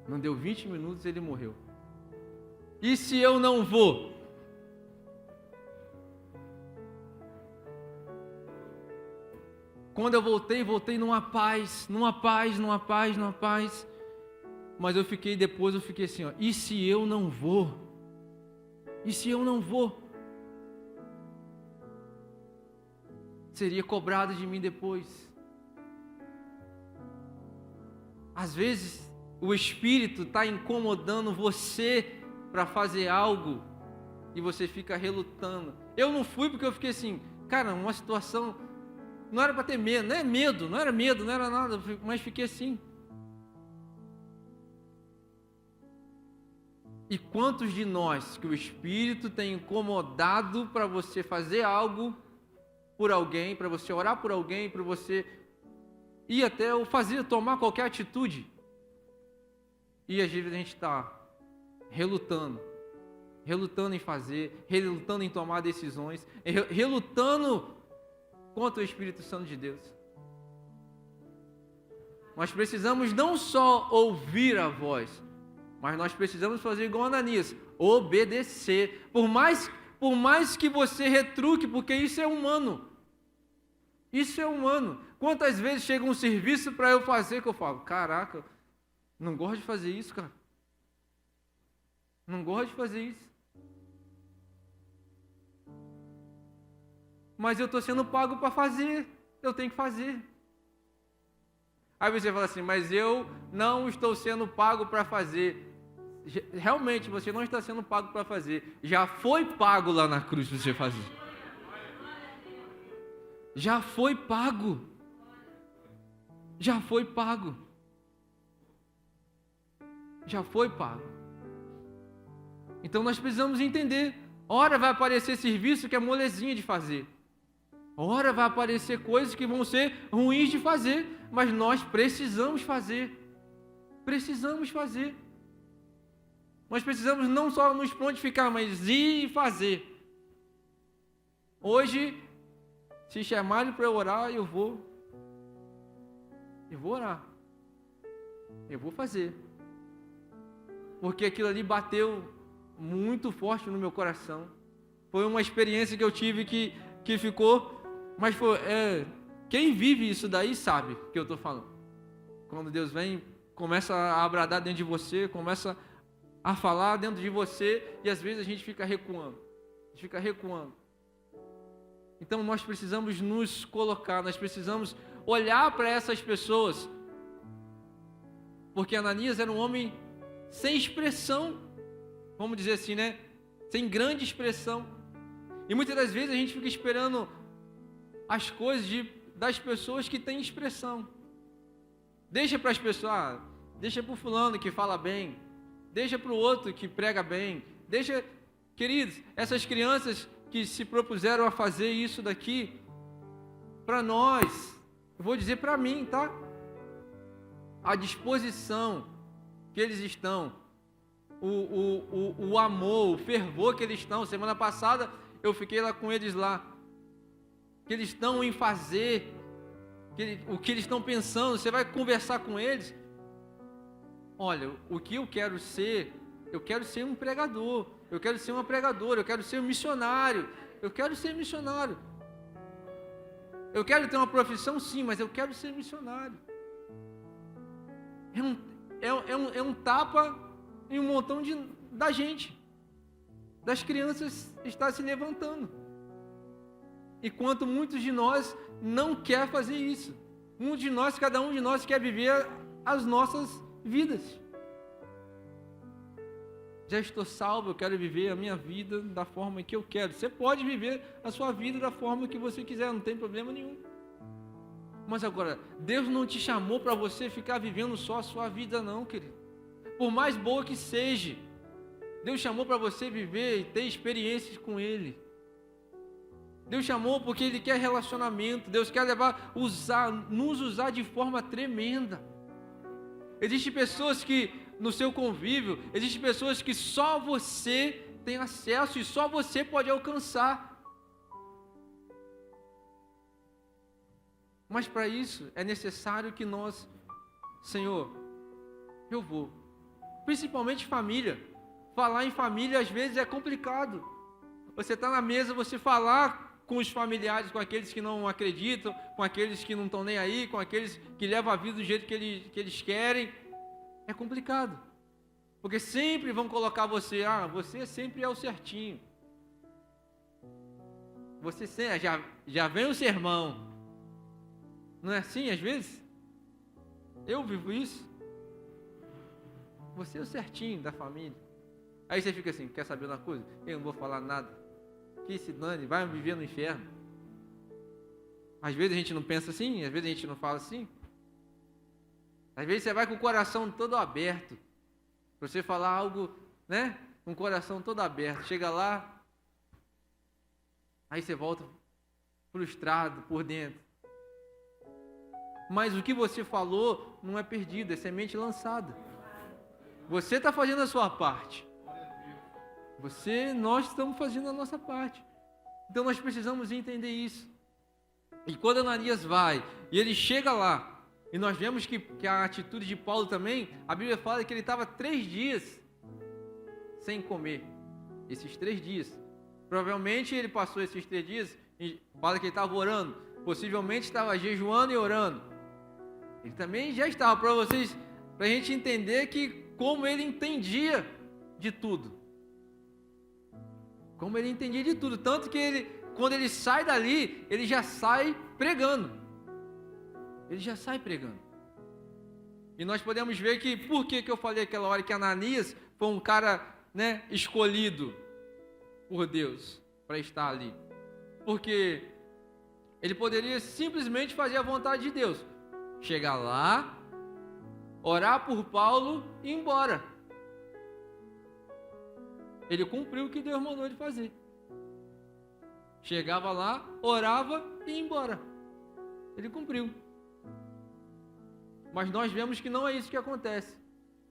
Não deu 20 minutos ele morreu. E se eu não vou? Quando eu voltei numa paz. Mas eu fiquei assim, ó, e se eu não vou? E se eu não vou? Seria cobrado de mim depois. Às vezes, o Espírito está incomodando você para fazer algo e você fica relutando. Eu não fui porque eu fiquei assim, cara, uma situação, não era para ter medo, não era nada, mas fiquei assim. E quantos de nós que o Espírito tem incomodado para você fazer algo por alguém, para você orar por alguém, para você ir até ou tomar qualquer atitude, e às vezes a gente está relutando em fazer, relutando em tomar decisões, relutando contra o Espírito Santo de Deus. Nós precisamos não só ouvir a voz, mas nós precisamos fazer igual Ananias, obedecer, por mais que você retruque, porque isso é humano. Isso é humano. Quantas vezes chega um serviço para eu fazer que eu falo, caraca, não gosto de fazer isso, cara. Não gosto de fazer isso. Mas eu estou sendo pago para fazer, eu tenho que fazer. Aí você fala assim, mas eu não estou sendo pago para fazer. Realmente, você não está sendo pago para fazer. Já foi pago lá na cruz para você fazer. Já foi pago. Já foi pago. Já foi pago. Então nós precisamos entender. Ora vai aparecer serviço que é molezinha de fazer. Ora vai aparecer coisas que vão ser ruins de fazer. Mas nós precisamos fazer. Precisamos fazer. Nós precisamos não só nos prontificar, mas ir e fazer. Hoje, se chamarem para eu orar, eu vou orar. Eu vou fazer. Porque aquilo ali bateu muito forte no meu coração. Foi uma experiência que eu tive que ficou, mas quem vive isso daí sabe o que eu estou falando. Quando Deus vem, começa a bradar dentro de você, começa a falar dentro de você, e às vezes a gente fica recuando. Então nós precisamos nos colocar, nós precisamos olhar para essas pessoas, porque Ananias era um homem sem expressão, vamos dizer assim, né? Sem grande expressão. E muitas das vezes a gente fica esperando as coisas das pessoas que têm expressão. Deixa para as pessoas, deixa para o fulano que fala bem, deixa para o outro que prega bem, queridos, essas crianças que se propuseram a fazer isso daqui, para nós, eu vou dizer para mim, tá? A disposição que eles estão, o amor, o fervor que eles estão. Semana passada eu fiquei lá com eles lá, que eles estão em fazer, o que eles estão pensando. Você vai conversar com eles. Olha, o que eu quero ser um pregador, eu quero ser uma pregadora, eu quero ser um missionário, eu quero ser missionário. Eu quero ter uma profissão, sim, mas eu quero ser missionário. É um tapa em um montão da gente, das crianças está se levantando. Enquanto muitos de nós não quer fazer isso. Cada um de nós quer viver as nossas vidas. Já estou salvo, eu quero viver a minha vida da forma que eu quero. Você pode viver a sua vida da forma que você quiser, não tem problema nenhum. Mas agora, Deus não te chamou para você ficar vivendo só a sua vida não, querido. Por mais boa que seja, Deus chamou para você viver e ter experiências com Ele. Deus chamou porque Ele quer relacionamento. Deus quer nos usar de forma tremenda. Existem pessoas que, no seu convívio, existem pessoas que só você tem acesso e só você pode alcançar. Mas para isso é necessário que nós, Senhor, eu vou. Principalmente família. Falar em família às vezes é complicado. Você está na mesa, você falar com os familiares, com aqueles que não acreditam, com aqueles que não estão nem aí, com aqueles que levam a vida do jeito que eles querem, é complicado. Porque sempre vão colocar você sempre é o certinho. Você já vem o sermão. Não é assim às vezes? Eu vivo isso. Você é o certinho da família. Aí você fica assim, quer saber uma coisa? Eu não vou falar nada. Que se dane, vai viver no inferno. Às vezes a gente não pensa assim, às vezes a gente não fala assim. Às vezes você vai com o coração todo aberto. Para você falar algo, né? Com o coração todo aberto. Chega lá, aí você volta frustrado por dentro. Mas o que você falou não é perdido, é semente lançada. Você está fazendo a sua parte. Nós estamos fazendo a nossa parte. Então nós precisamos entender isso. E quando Ananias vai, e ele chega lá, e nós vemos que a atitude de Paulo também, a Bíblia fala que ele estava 3 dias sem comer. Esses 3 dias. Provavelmente ele passou esses 3 dias, e fala que ele estava orando. Possivelmente estava jejuando e orando. Ele também já estava, para a gente entender que como ele entendia de tudo. Como ele entendia de tudo. Tanto que quando ele sai dali, ele já sai pregando. Ele já sai pregando. E nós podemos ver que, por que eu falei aquela hora que Ananias foi um cara, né, escolhido por Deus para estar ali? Porque ele poderia simplesmente fazer a vontade de Deus. Chegar lá, orar por Paulo e ir embora. Ele cumpriu o que Deus mandou ele fazer. Chegava lá, orava e ia embora. Ele cumpriu. Mas nós vemos que não é isso que acontece.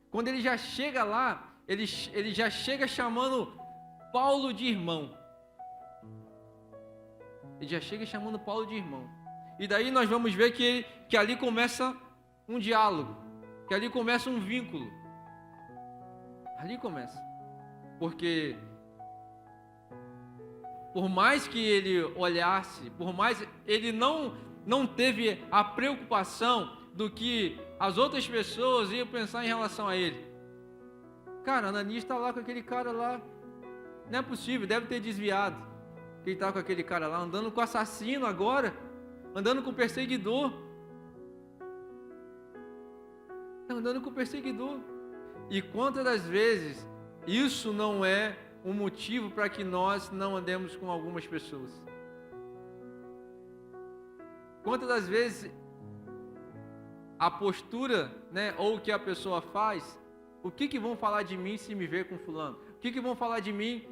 Quando ele já chega lá, ele já chega chamando Paulo de irmão. Ele já chega chamando Paulo de irmão. E daí nós vamos ver que ali começa um diálogo. Que ali começa um vínculo. Ali começa. Porque por mais que ele olhasse, por mais ele não teve a preocupação do que as outras pessoas iam pensar em relação a ele. Cara, Ananias está lá com aquele cara lá. Não é possível, deve ter desviado. Que ele está com aquele cara lá, andando com o assassino agora, andando com o perseguidor. Está andando com o perseguidor. E quantas das vezes isso não é um motivo para que nós não andemos com algumas pessoas? Quantas das vezes a postura, né, ou o que a pessoa faz, o que vão falar de mim se me ver com fulano? O que vão falar de mim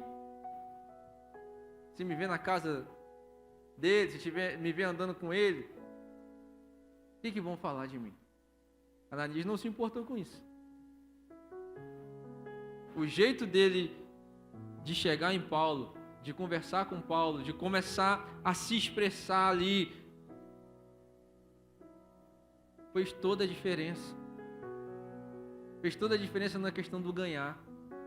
se me ver na casa dele, se me ver andando com ele? O que vão falar de mim? Ananias não se importou com isso. O jeito dele de chegar em Paulo, de conversar com Paulo, de começar a se expressar ali, fez toda a diferença. Fez toda a diferença na questão do ganhar.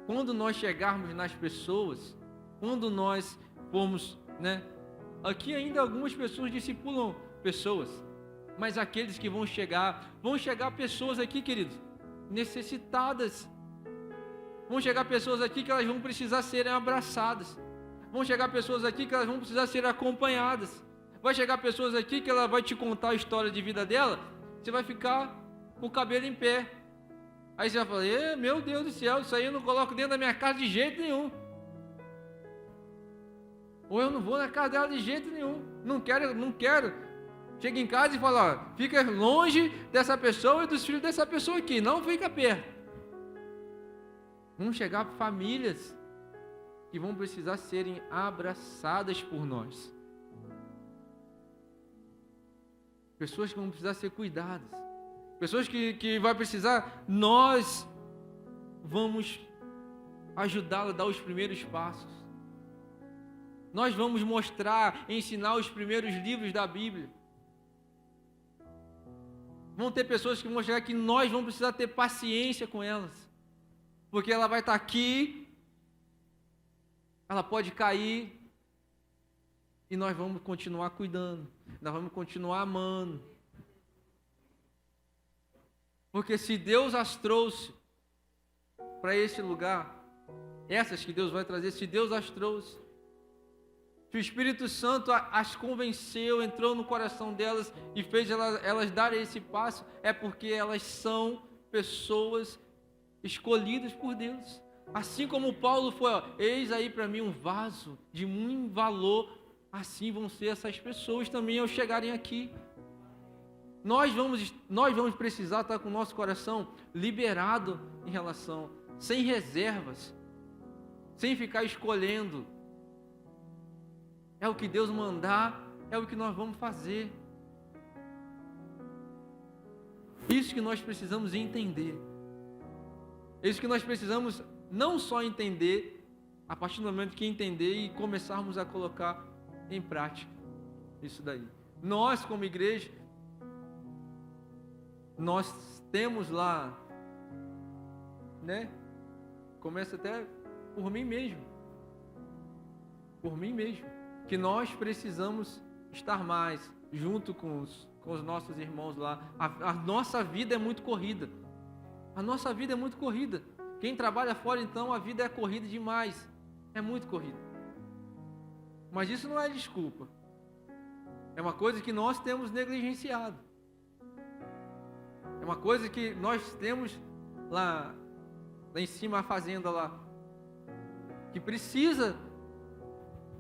Quando nós chegarmos nas pessoas, quando nós formos, né? Aqui ainda algumas pessoas discipulam pessoas, mas aqueles que vão chegar pessoas aqui, queridos, necessitadas. Vão chegar pessoas aqui que elas vão precisar serem abraçadas. Vão chegar pessoas aqui que elas vão precisar ser acompanhadas. Vai chegar pessoas aqui que ela vai te contar a história de vida dela, você vai ficar com o cabelo em pé. Aí você vai falar, meu Deus do céu, isso aí eu não coloco dentro da minha casa de jeito nenhum. Ou eu não vou na casa dela de jeito nenhum. Não quero. Chega em casa e fala, fica longe dessa pessoa e dos filhos dessa pessoa aqui, não fica perto. Vão chegar famílias que vão precisar serem abraçadas por nós. Pessoas que vão precisar ser cuidadas. Pessoas que vai precisar, nós vamos ajudá-la a dar os primeiros passos. Nós vamos mostrar, ensinar os primeiros livros da Bíblia. Vão ter pessoas que vão chegar que nós vamos precisar ter paciência com elas. Porque ela vai estar aqui, ela pode cair, e nós vamos continuar cuidando, nós vamos continuar amando. Porque se Deus as trouxe para esse lugar, essas que Deus vai trazer, se Deus as trouxe, se o Espírito Santo as convenceu, entrou no coração delas e fez elas darem esse passo, é porque elas são pessoas escolhidas por Deus. Assim como Paulo foi, eis aí para mim um vaso de muito valor, assim vão ser essas pessoas também ao chegarem aqui. Nós vamos precisar estar com o nosso coração liberado em relação, sem reservas, sem ficar escolhendo. É o que Deus mandar, é o que nós vamos fazer. Isso que nós precisamos entender. Isso que nós precisamos não só entender, a partir do momento que entender e começarmos a colocar em prática isso daí. Nós, como igreja, nós temos lá, né? Começa até por mim mesmo, que nós precisamos estar mais junto com os nossos irmãos lá. A nossa vida é muito corrida. Quem trabalha fora, então, a vida é corrida demais. É muito corrida. Mas isso não é desculpa. É uma coisa que nós temos negligenciado. É uma coisa que nós temos lá em cima, a fazenda lá, que precisa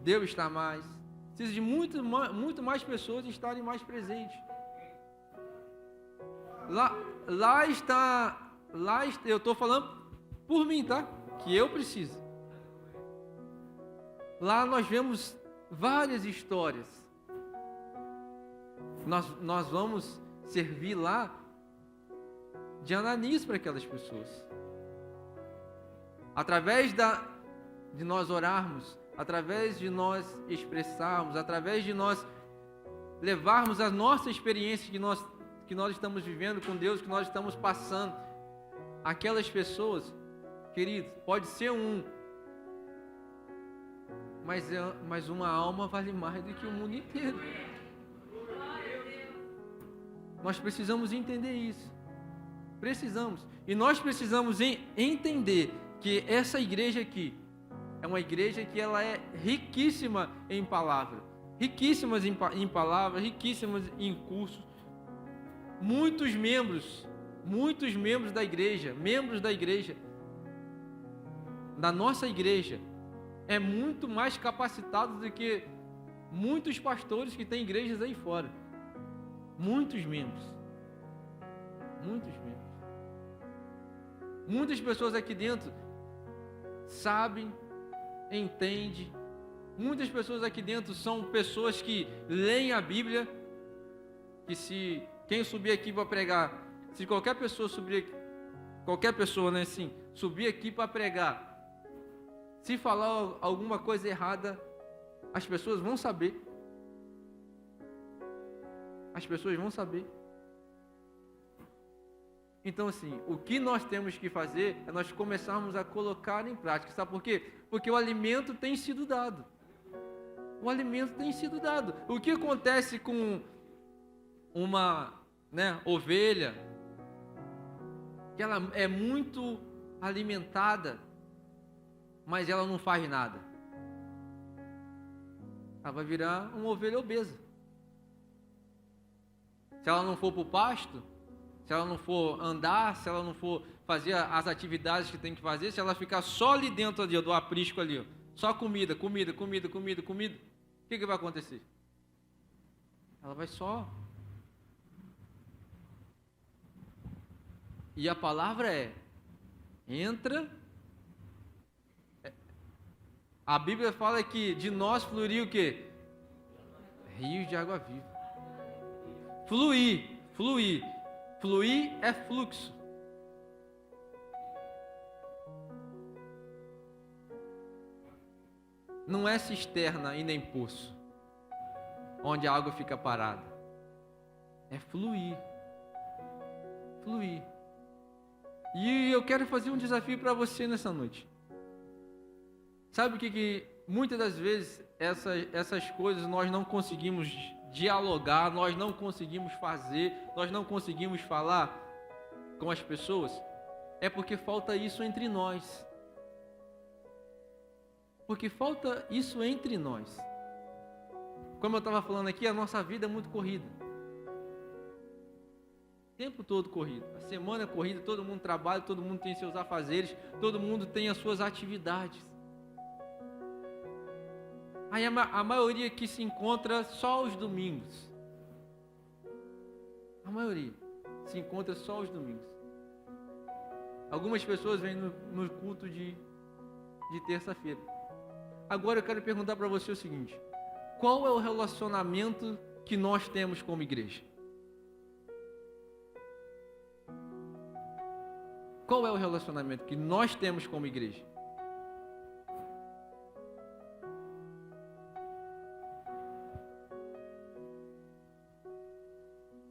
de eu estar mais. Precisa de muito mais pessoas estarem mais presentes. Lá está, eu estou falando por mim, tá? Que eu preciso. Lá nós vemos várias histórias. Nós vamos servir lá de Ananias para aquelas pessoas. Através de nós orarmos, através de nós expressarmos, através de nós levarmos a nossa experiência que nós estamos vivendo com Deus, que nós estamos passando, aquelas pessoas, queridos, pode ser um, mas uma alma vale mais do que o mundo inteiro. Nós precisamos entender isso. Precisamos. E nós precisamos entender que essa igreja aqui é uma igreja que ela é riquíssima em palavra. Riquíssimas em palavras, riquíssimas em cursos. Muitos membros da igreja, da nossa igreja, é muito mais capacitado do que muitos pastores que têm igrejas aí fora. Muitos membros. Muitas pessoas aqui dentro sabem, entendem. Muitas pessoas aqui dentro são pessoas que leem a Bíblia, que se quem subir aqui para pregar, se qualquer pessoa subir aqui para pregar, se falar alguma coisa errada, as pessoas vão saber. Então, assim, o que nós temos que fazer é nós começarmos a colocar em prática. Sabe por quê? Porque o alimento tem sido dado. O que acontece com uma ovelha, que ela é muito alimentada, mas ela não faz nada? Ela vai virar uma ovelha obesa. Se ela não for para o pasto, se ela não for andar, se ela não for fazer as atividades que tem que fazer, se ela ficar só ali dentro ali, do aprisco ali, só comida, o que vai acontecer? Ela vai só. E a palavra entra. A Bíblia fala que de nós fluiria o quê? Rios de água viva. Fluir é fluxo. Não é cisterna e nem poço, onde a água fica parada. É fluir. E eu quero fazer um desafio para você nessa noite. Sabe o que muitas das vezes essas coisas nós não conseguimos dialogar, nós não conseguimos fazer, nós não conseguimos falar com as pessoas? É porque falta isso entre nós. Como eu estava falando aqui, a nossa vida é muito corrida. O tempo todo corrido. A semana é corrida, todo mundo trabalha, todo mundo tem seus afazeres, todo mundo tem as suas atividades. Aí a maioria que se encontra só aos domingos. A maioria se encontra só aos domingos. Algumas pessoas vêm no culto de terça-feira. Agora eu quero perguntar para você o seguinte: qual é o relacionamento que nós temos como igreja? Qual é o relacionamento que nós temos como igreja?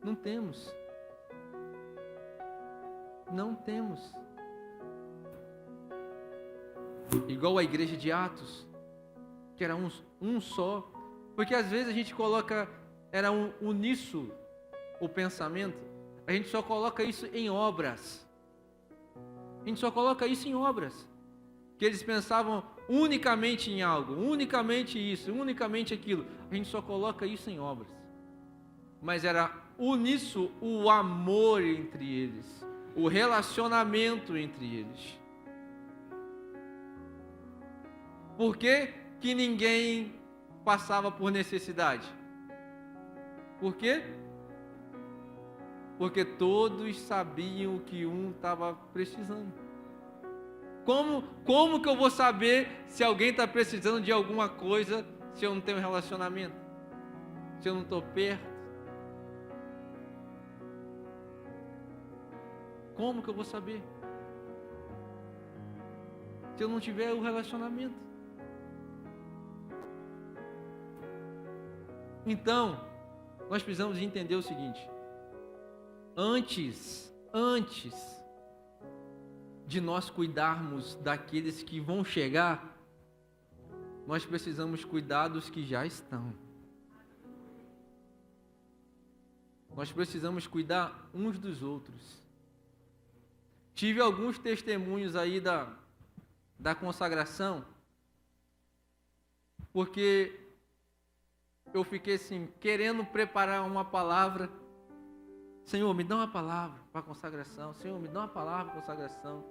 Não temos. Igual a igreja de Atos, que era um só. Porque às vezes a gente coloca, era uníssono o pensamento, a gente só coloca isso em obras. Que eles pensavam unicamente em algo, unicamente isso, unicamente aquilo. A gente só coloca isso em obras. Mas era uníssono o amor entre eles, o relacionamento entre eles. Por que ninguém passava por necessidade? Por quê? Porque todos sabiam que um estava precisando. Como que eu vou saber se alguém está precisando de alguma coisa se eu não tenho relacionamento? Se eu não estou perto? Como que eu vou saber? Se eu não tiver o relacionamento. Então, nós precisamos entender o seguinte: antes de nós cuidarmos daqueles que vão chegar, nós precisamos cuidar dos que já estão. Nós precisamos cuidar uns dos outros. Tive alguns testemunhos aí da consagração, porque eu fiquei assim, querendo preparar uma palavra. Senhor, me dá uma palavra para a consagração. Senhor, me dá uma palavra para a consagração.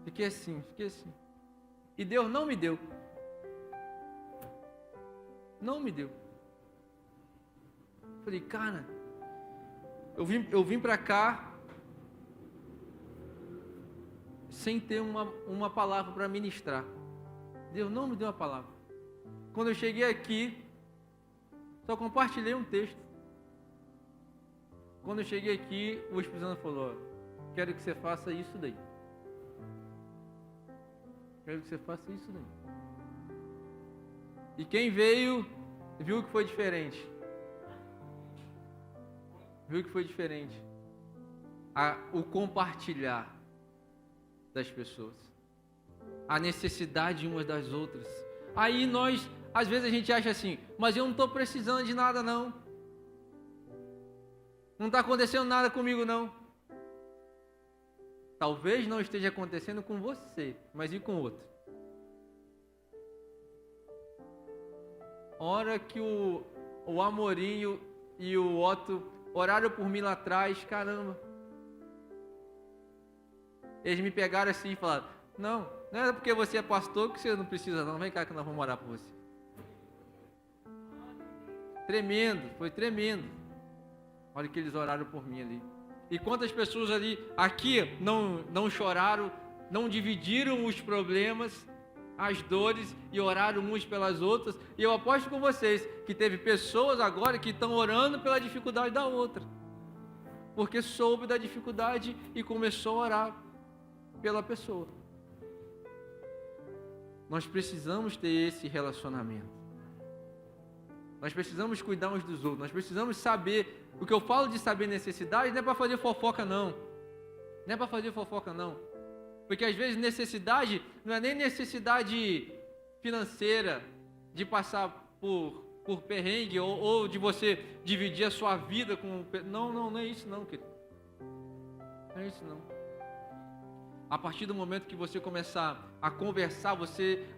Fiquei assim. E Deus não me deu. Não me deu. Falei, cara, eu vim para cá sem ter uma palavra para ministrar. Deus não me deu uma palavra. Quando eu cheguei aqui, só compartilhei um texto. Quando eu cheguei aqui, o Espírito Santo falou, quero que você faça isso daí. Quero que você faça isso daí. E quem veio, viu que foi diferente. Viu que foi diferente. O compartilhar das pessoas. A necessidade umas das outras. Aí nós, às vezes a gente acha assim, mas eu não estou precisando de nada não. Não está acontecendo nada comigo não. Talvez não esteja acontecendo com você, mas e com outro? Hora que o Amorinho e o Otto oraram por mim lá atrás, caramba. Eles me pegaram assim e falaram, não é porque você é pastor que você não precisa não, vem cá que nós vamos orar por você. Tremendo, foi tremendo. Olha que eles oraram por mim ali. E quantas pessoas aqui não choraram, não dividiram os problemas, as dores e oraram uns pelas outras. E eu aposto com vocês que teve pessoas agora que estão orando pela dificuldade da outra. Porque soube da dificuldade e começou a orar pela pessoa. Nós precisamos ter esse relacionamento. Nós precisamos cuidar uns dos outros. Nós precisamos saber. O que eu falo de saber necessidade não é para fazer fofoca não. Não é para fazer fofoca não. Porque às vezes necessidade não é nem necessidade financeira, de passar por perrengue ou de você dividir a sua vida com... Não é isso não, querido. Não é isso não. A partir do momento que você começar a conversar,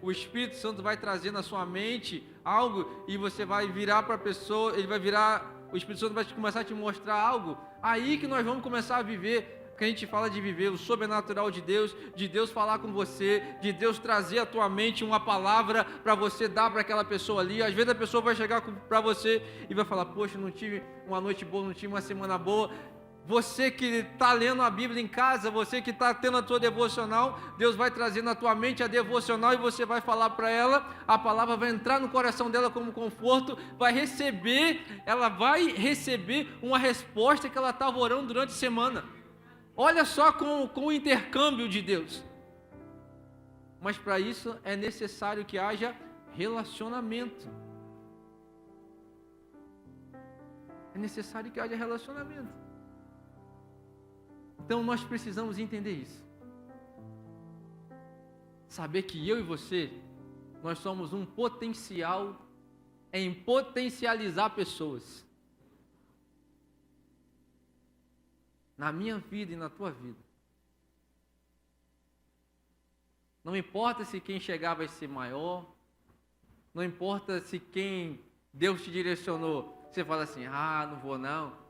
o Espírito Santo vai trazer na sua mente algo e você vai virar para a pessoa, o Espírito Santo vai começar a te mostrar algo, aí que nós vamos começar a viver, que a gente fala de viver o sobrenatural de Deus falar com você, de Deus trazer à tua mente uma palavra para você dar para aquela pessoa ali. Às vezes a pessoa vai chegar para você e vai falar, poxa, não tive uma noite boa, não tive uma semana boa. Você que está lendo a Bíblia em casa, você que está tendo a tua devocional, Deus vai trazer na tua mente a devocional e você vai falar para ela, a palavra vai entrar no coração dela como conforto, ela vai receber uma resposta que ela estava orando durante a semana. Olha só com o intercâmbio de Deus. Mas para isso é necessário que haja relacionamento. É necessário que haja relacionamento. Então nós precisamos entender isso. Saber que eu e você, nós somos um potencial em potencializar pessoas. Na minha vida e na tua vida. Não importa se quem chegar vai ser maior. Não importa se quem Deus te direcionou. Você fala assim, não vou não.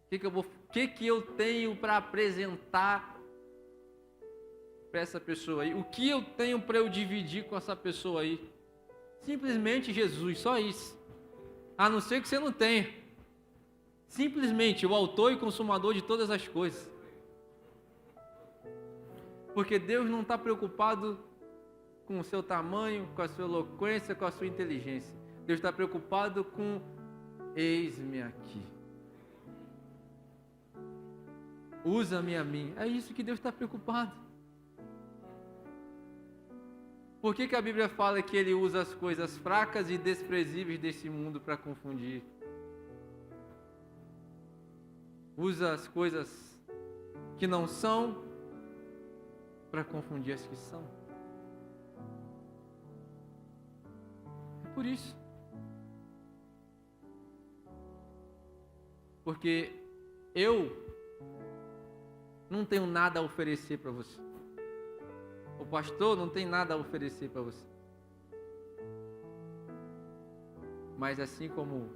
O que eu tenho para apresentar para essa pessoa aí? O que eu tenho para eu dividir com essa pessoa aí? Simplesmente Jesus, só isso. A não ser que você não tenha. Simplesmente o autor e consumador de todas as coisas. Porque Deus não está preocupado com o seu tamanho, com a sua eloquência, com a sua inteligência. Deus está preocupado com eis-me aqui. Usa-me a mim. É isso que Deus está preocupado. Por que a Bíblia fala que Ele usa as coisas fracas e desprezíveis desse mundo para confundir? Usa as coisas que não são para confundir as que são. por isso. Porque eu não tenho nada a oferecer para você. O pastor não tem nada a oferecer para você. Mas assim como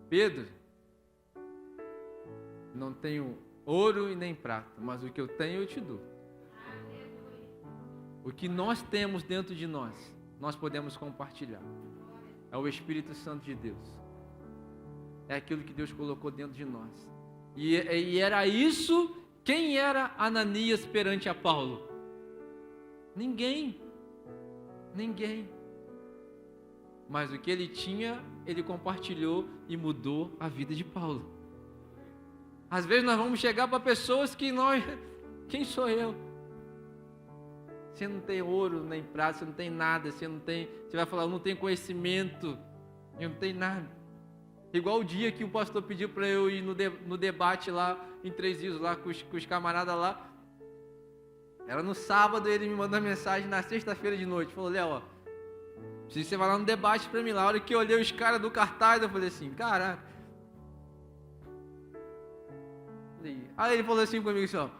Pedro, não tenho ouro e nem prata, mas o que eu tenho eu te dou. O que nós temos dentro de nós podemos compartilhar. É o Espírito Santo de Deus. É aquilo que Deus colocou dentro de nós. E era isso. Quem era Ananias perante a Paulo? Ninguém. Mas o que ele tinha, ele compartilhou e mudou a vida de Paulo. Às vezes nós vamos chegar para pessoas que quem sou eu? Você não tem ouro nem prata, você não tem nada, você vai falar, eu não tenho conhecimento, eu não tenho nada. Igual o dia que o pastor pediu para eu ir no debate lá em Três Rios, lá com os camaradas lá. Era no sábado, ele me mandou mensagem na sexta-feira de noite. Falou, Léo, preciso que você vá lá no debate para mim lá. A hora que eu olhei os caras do cartaz, eu falei assim, caraca. Aí ele falou assim comigo assim,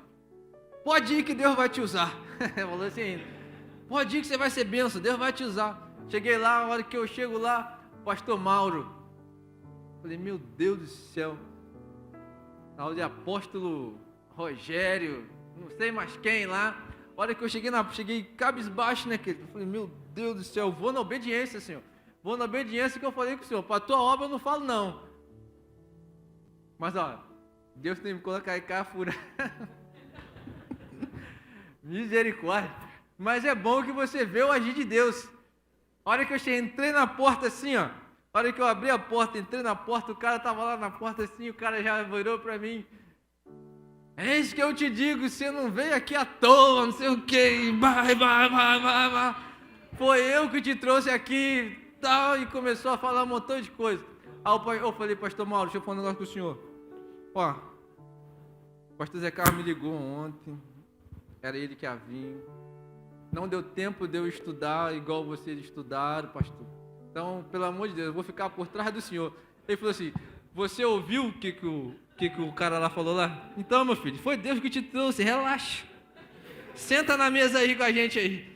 pode ir que Deus vai te usar. Ele falou assim, pode ir que você vai ser benção, Deus vai te usar. Cheguei lá, a hora que eu chego lá, pastor Mauro. Falei, meu Deus do céu. Aula de apóstolo Rogério, não sei mais quem lá. A hora que eu cheguei cabisbaixo, né? Falei, meu Deus do céu, vou na obediência, Senhor. Vou na obediência que eu falei com o Senhor. Para a tua obra eu não falo não. Mas, Deus tem que me colocar aí cá furar. Misericórdia. Mas é bom que você vê o agir de Deus. A hora que eu entrei na porta assim, a hora que eu abri a porta, entrei na porta, o cara estava lá na porta assim, o cara já virou para mim. É isso que eu te digo, você não veio aqui à toa, não sei o que, vai. Foi eu que te trouxe aqui, tal, e começou a falar um montão de coisa. Aí eu falei, pastor Mauro, deixa eu falar um negócio com o senhor. O pastor Zé Carlos me ligou ontem, era ele que ia vir. Não deu tempo de eu estudar igual vocês estudaram, pastor. Então, pelo amor de Deus, eu vou ficar por trás do senhor. Ele falou assim, você ouviu o que o cara lá falou lá? Então, meu filho, foi Deus que te trouxe, relaxa. Senta na mesa aí com a gente aí.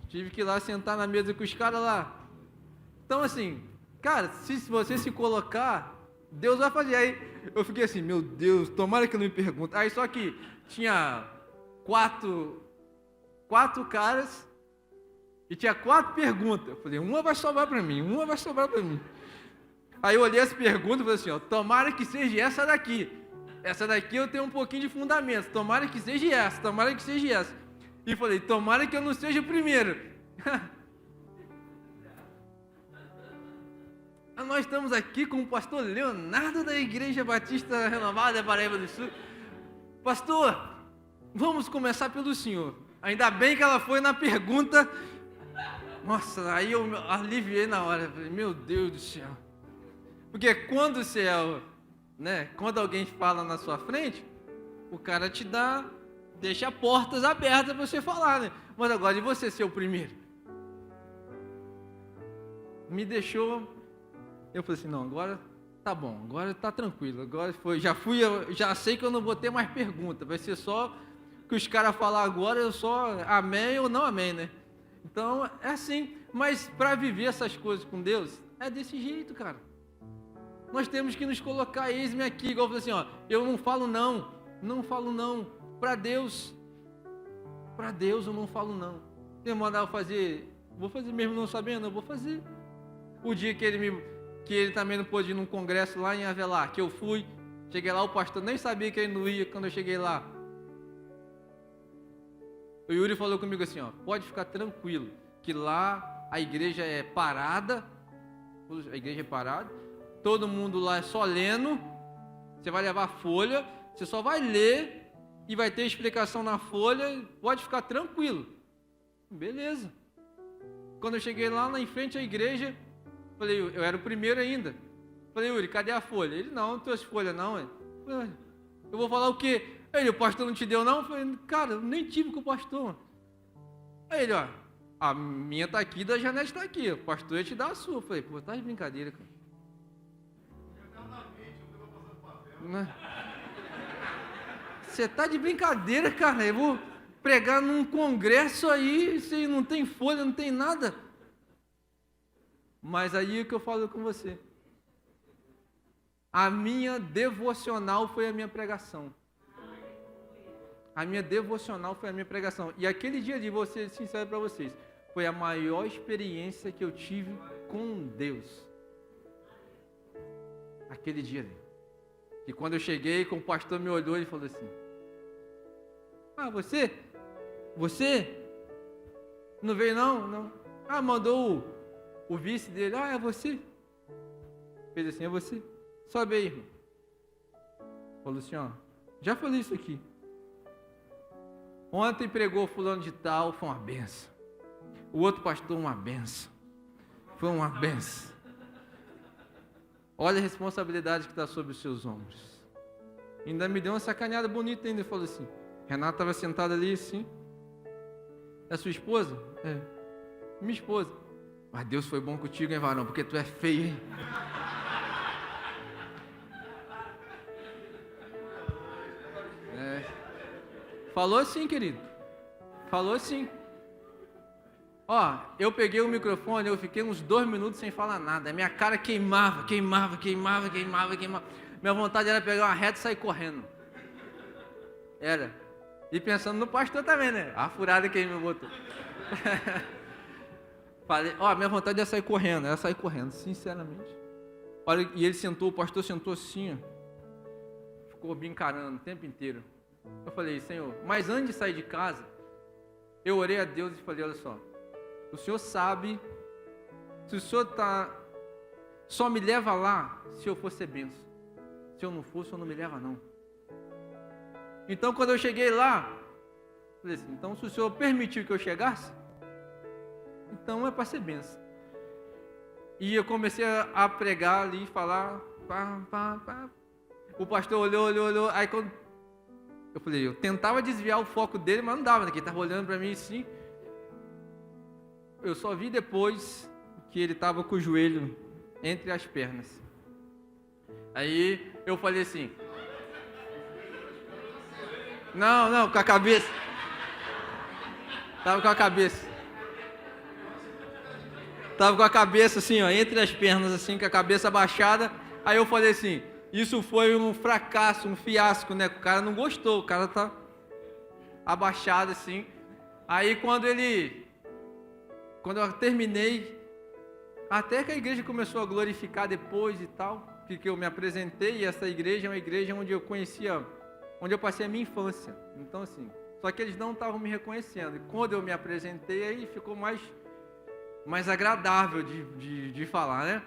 Tive que ir lá sentar na mesa com os caras lá. Então, assim, cara, se você se colocar, Deus vai fazer. Aí eu fiquei assim, meu Deus, tomara que não me pergunte. Aí só que tinha quatro caras e tinha 4 perguntas. Eu falei, uma vai sobrar para mim. Aí eu olhei as perguntas e falei assim, tomara que seja essa daqui. Essa daqui eu tenho um pouquinho de fundamento. Tomara que seja essa. E falei, tomara que eu não seja o primeiro. Nós estamos aqui com o pastor Leonardo da Igreja Batista Renovada Paraíba do Sul. Pastor, vamos começar pelo senhor. Ainda bem que ela foi na pergunta. Nossa, aí eu aliviei na hora. Falei, meu Deus do céu. Porque quando quando alguém fala na sua frente, o cara deixa portas abertas para você falar, né? Mas agora de você ser o primeiro. Me deixou. Eu falei assim, não, agora tá bom, agora tá tranquilo, agora já sei que eu não vou ter mais pergunta, vai ser só que os caras falar agora, eu só amém ou não amém, né? Então, é assim, mas para viver essas coisas com Deus, é desse jeito, cara. Nós temos que nos colocar, eis-me aqui, igual eu falei assim, eu não falo não, para Deus eu não falo não. Ele mandava fazer, vou fazer mesmo não sabendo, eu vou fazer. O dia que ele também não pôde ir num congresso lá em Avelar, que eu fui, cheguei lá, o pastor nem sabia que ele não ia quando eu cheguei lá. O Yuri falou comigo assim, pode ficar tranquilo, que lá a igreja é parada, todo mundo lá é só lendo, você vai levar folha, você só vai ler e vai ter explicação na folha, pode ficar tranquilo. Beleza. Quando eu cheguei lá em frente à igreja, falei, eu era o primeiro ainda. Falei, Yuri, cadê a folha? Ele, não trouxe folha não. Eu vou falar o quê? Ele, o pastor não te deu não? Eu falei, cara, eu nem tive com o pastor. Aí ele, A minha tá aqui, da Janete tá aqui. O pastor ia te dar a sua. Eu falei, pô, tá de brincadeira, cara. Você tá de brincadeira, cara. Eu vou pregar num congresso aí, você não tem folha, não tem nada. Mas aí é que eu falo com você. A minha devocional foi a minha pregação. A minha devocional foi a minha pregação. E aquele dia ali, vou ser sincero para vocês, foi a maior experiência que eu tive com Deus. Aquele dia ali. E quando eu cheguei, o pastor me olhou e falou assim, ah, você não veio não? Não. Ah, mandou o vice dele, ah, é você? Fez assim, é você? Sobe aí, irmão. Falou assim, ó, já falei isso aqui. Ontem pregou fulano de tal, foi uma benção. O outro pastor, uma benção. Foi uma benção. Olha a responsabilidade que está sobre os seus ombros. Ainda me deu uma sacaneada bonita ainda, falou assim, Renata estava sentada ali assim, é sua esposa? É, minha esposa. Mas Deus foi bom contigo, hein, varão, porque tu é feio, hein? Falou assim, querido. Falou assim. Ó, eu peguei o microfone, eu fiquei uns 2 minutos sem falar nada. Minha cara queimava. Minha vontade era pegar uma reta e sair correndo. Era. E pensando no pastor também, né? A furada que ele me botou. Falei, ó, minha vontade era sair correndo, sinceramente. Olha, e ele sentou, o pastor sentou assim, ó. Ficou me encarando o tempo inteiro. Eu falei, Senhor, mas antes de sair de casa, eu orei a Deus e falei, olha só, o Senhor sabe, se o Senhor só me leva lá se eu for ser benção. Se eu não for, o Senhor não me leva não. Então quando eu cheguei lá, falei assim, então se o Senhor permitiu que eu chegasse, então é para ser benção. E eu comecei a pregar ali, falar, O pastor olhou, aí quando eu falei, eu tentava desviar o foco dele, mas não dava, né? Ele estava olhando para mim assim. Eu só vi depois que ele estava com o joelho entre as pernas. Aí eu falei assim, não, com a cabeça. Tava com a cabeça assim, ó, entre as pernas assim, com a cabeça abaixada. Aí eu falei assim, isso foi um fracasso, um fiasco, né? O cara não gostou, o cara tá abaixado assim. Aí quando eu terminei, até que a igreja começou a glorificar depois e tal, porque eu me apresentei, e essa igreja é uma igreja onde eu conhecia, onde eu passei a minha infância. Então assim, só que eles não estavam me reconhecendo. E quando eu me apresentei, aí ficou mais agradável de falar, né?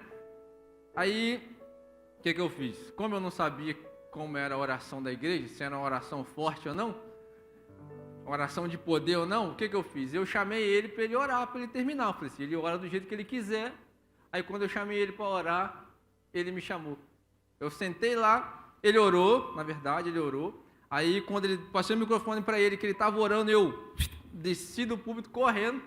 Aí o que eu fiz? Como eu não sabia como era a oração da igreja, se era uma oração forte ou não, oração de poder ou não, o que eu fiz? Eu chamei ele para ele orar, para ele terminar. Eu falei assim, ele ora do jeito que ele quiser. Aí quando eu chamei ele para orar, ele me chamou. Eu sentei lá, ele orou, na verdade ele orou. Aí quando ele passei o microfone para ele, que ele estava orando, eu desci do púlpito correndo.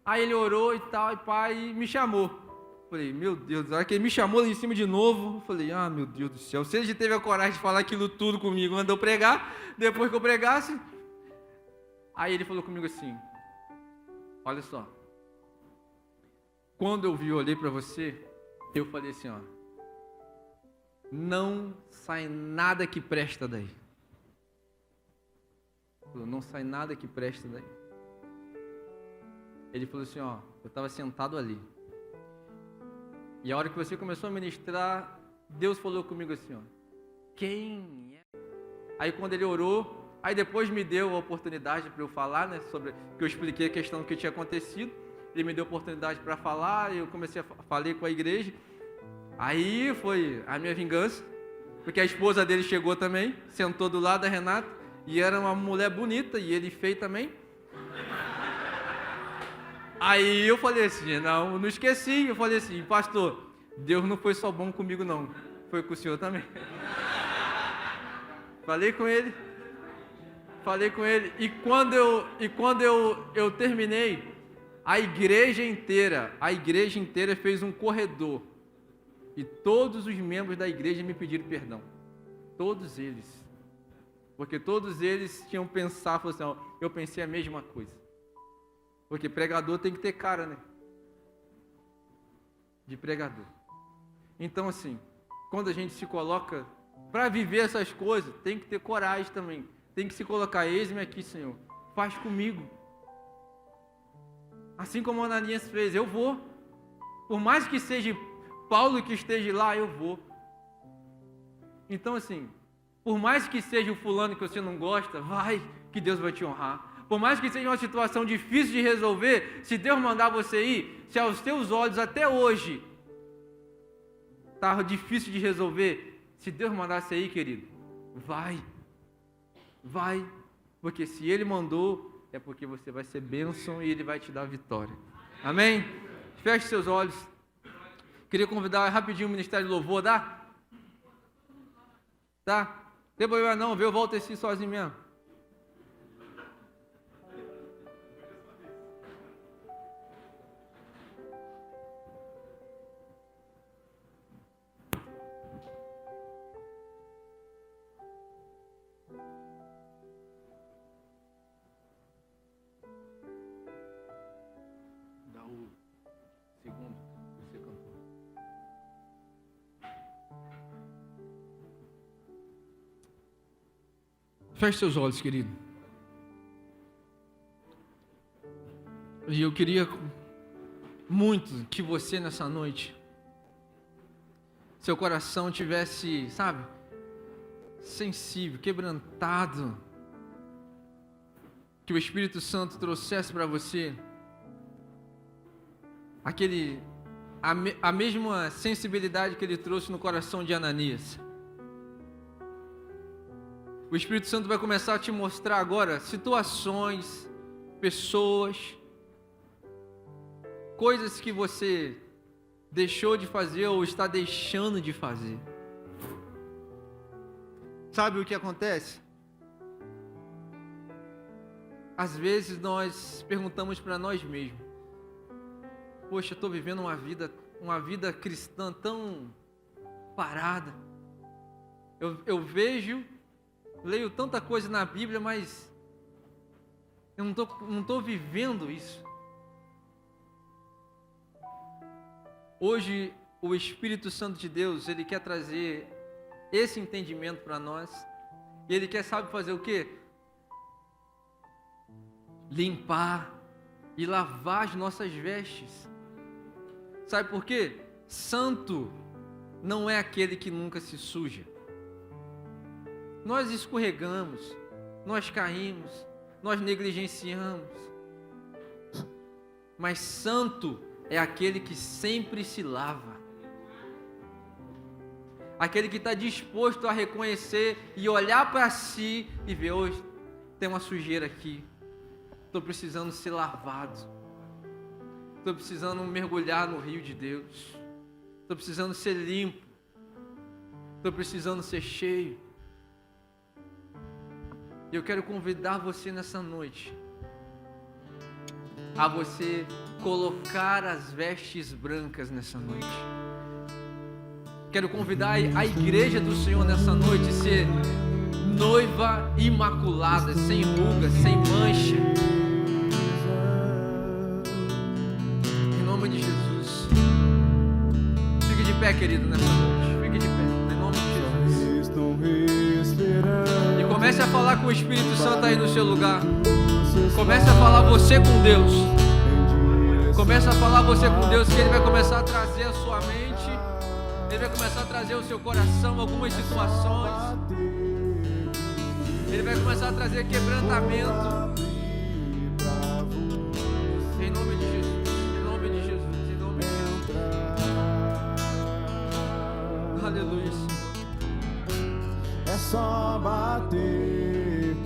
Aí ele orou e tal, e me chamou. Falei, meu Deus, na hora que ele me chamou lá em cima de novo, eu falei, ah, meu Deus do céu, se ele já teve a coragem de falar aquilo tudo comigo antes de eu pregar, depois que eu pregasse. Aí ele falou comigo assim, olha só, quando eu olhei para você, eu falei assim, ó, não sai nada que presta daí. Não sai nada que presta daí. Ele falou assim, ó, eu estava sentado ali. E a hora que você começou a ministrar, Deus falou comigo assim, ó, quem é? Aí quando ele orou, aí depois me deu a oportunidade para eu falar, né, sobre, que eu expliquei a questão que tinha acontecido, ele me deu a oportunidade para falar, eu falei com a igreja, aí foi a minha vingança, porque a esposa dele chegou também, sentou do lado da Renata, e era uma mulher bonita, e ele feio também. Aí eu falei assim, não esqueci, eu falei assim, pastor, Deus não foi só bom comigo não, foi com o senhor também. Falei com ele, Falei com ele. E quando eu terminei, a igreja inteira fez um corredor. E todos os membros da igreja me pediram perdão. Todos eles. Porque todos eles tinham pensado, assim, ó, eu pensei a mesma coisa. Porque pregador tem que ter cara, né? De pregador. Então, assim, quando a gente se coloca para viver essas coisas, tem que ter coragem também. Tem que se colocar, eis-me aqui, Senhor, faz comigo. Assim como Ananias fez, eu vou. Por mais que seja Paulo que esteja lá, eu vou. Então, assim, por mais que seja o fulano que você não gosta, vai, que Deus vai te honrar. Por mais que seja uma situação difícil de resolver, se Deus mandar você ir, se aos teus olhos até hoje está difícil de resolver, se Deus mandar você ir, querido, vai, porque se Ele mandou, é porque você vai ser bênção e Ele vai te dar vitória. Amém? Feche seus olhos. Queria convidar rapidinho o Ministério de Louvor, dá? Tá? Não tem problema não, eu volto assim sozinho mesmo. Dá o segundo que você cantou. Feche seus olhos, querido. E eu queria muito que você nessa noite, seu coração tivesse, sabe, sensível, quebrantado, que o Espírito Santo trouxesse para você a mesma sensibilidade que ele trouxe no coração de Ananias. O Espírito Santo vai começar a te mostrar agora situações, pessoas, coisas que você deixou de fazer ou está deixando de fazer. Sabe o que acontece? Às vezes nós perguntamos para nós mesmos: poxa, eu estou vivendo uma vida cristã tão parada. Eu leio tanta coisa na Bíblia, mas eu não estou vivendo isso. Hoje, o Espírito Santo de Deus, Ele quer trazer esse entendimento para nós. E Ele quer, sabe, fazer o quê? Limpar e lavar as nossas vestes. Sabe por quê? Santo não é aquele que nunca se suja. Nós escorregamos, nós caímos, nós negligenciamos. Mas santo é aquele que sempre se lava. Aquele que está disposto a reconhecer e olhar para si e ver: hoje tem uma sujeira aqui, estou precisando ser lavado, estou precisando mergulhar no rio de Deus, estou precisando ser limpo, estou precisando ser cheio. Eu quero convidar você nessa noite a você colocar as vestes brancas nessa noite. Quero convidar a igreja do Senhor nessa noite a ser noiva imaculada, sem ruga, sem mancha. Em nome de Jesus. Fique de pé, querido, nessa noite. Fique de pé, em nome de Jesus. E comece a falar com o Espírito Santo aí no seu lugar. Comece a falar você com Deus. Comece a falar você com Deus, que Ele vai começar a trazer a sua mente, Ele vai começar a trazer ao seu coração algumas situações, Ele vai começar a trazer quebrantamento. Em nome de Jesus, em nome de Jesus, em nome de Jesus. Aleluia. É só bater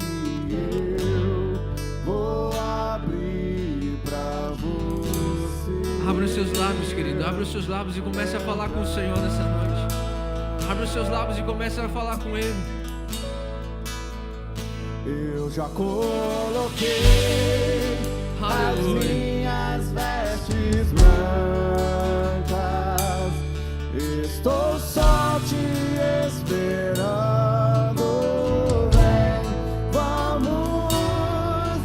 que eu vou abrir pra você. Abra os seus lábios, querido. Abra os seus lábios e comece a falar com o Senhor nessa noite. Abra os seus lábios e comece a falar com Ele. Eu já coloquei as Aleluia. minhas vestes brancas. Estou só te esperando. Vem, vamos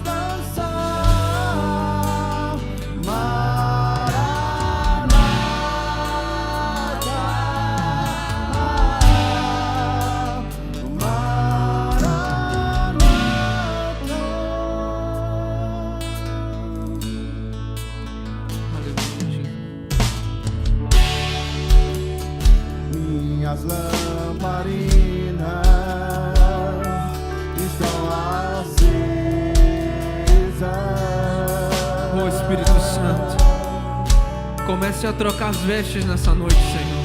dançar. Minhas lamparinas estão acesas. Oh, Espírito Santo, comece a trocar as vestes nessa noite, Senhor.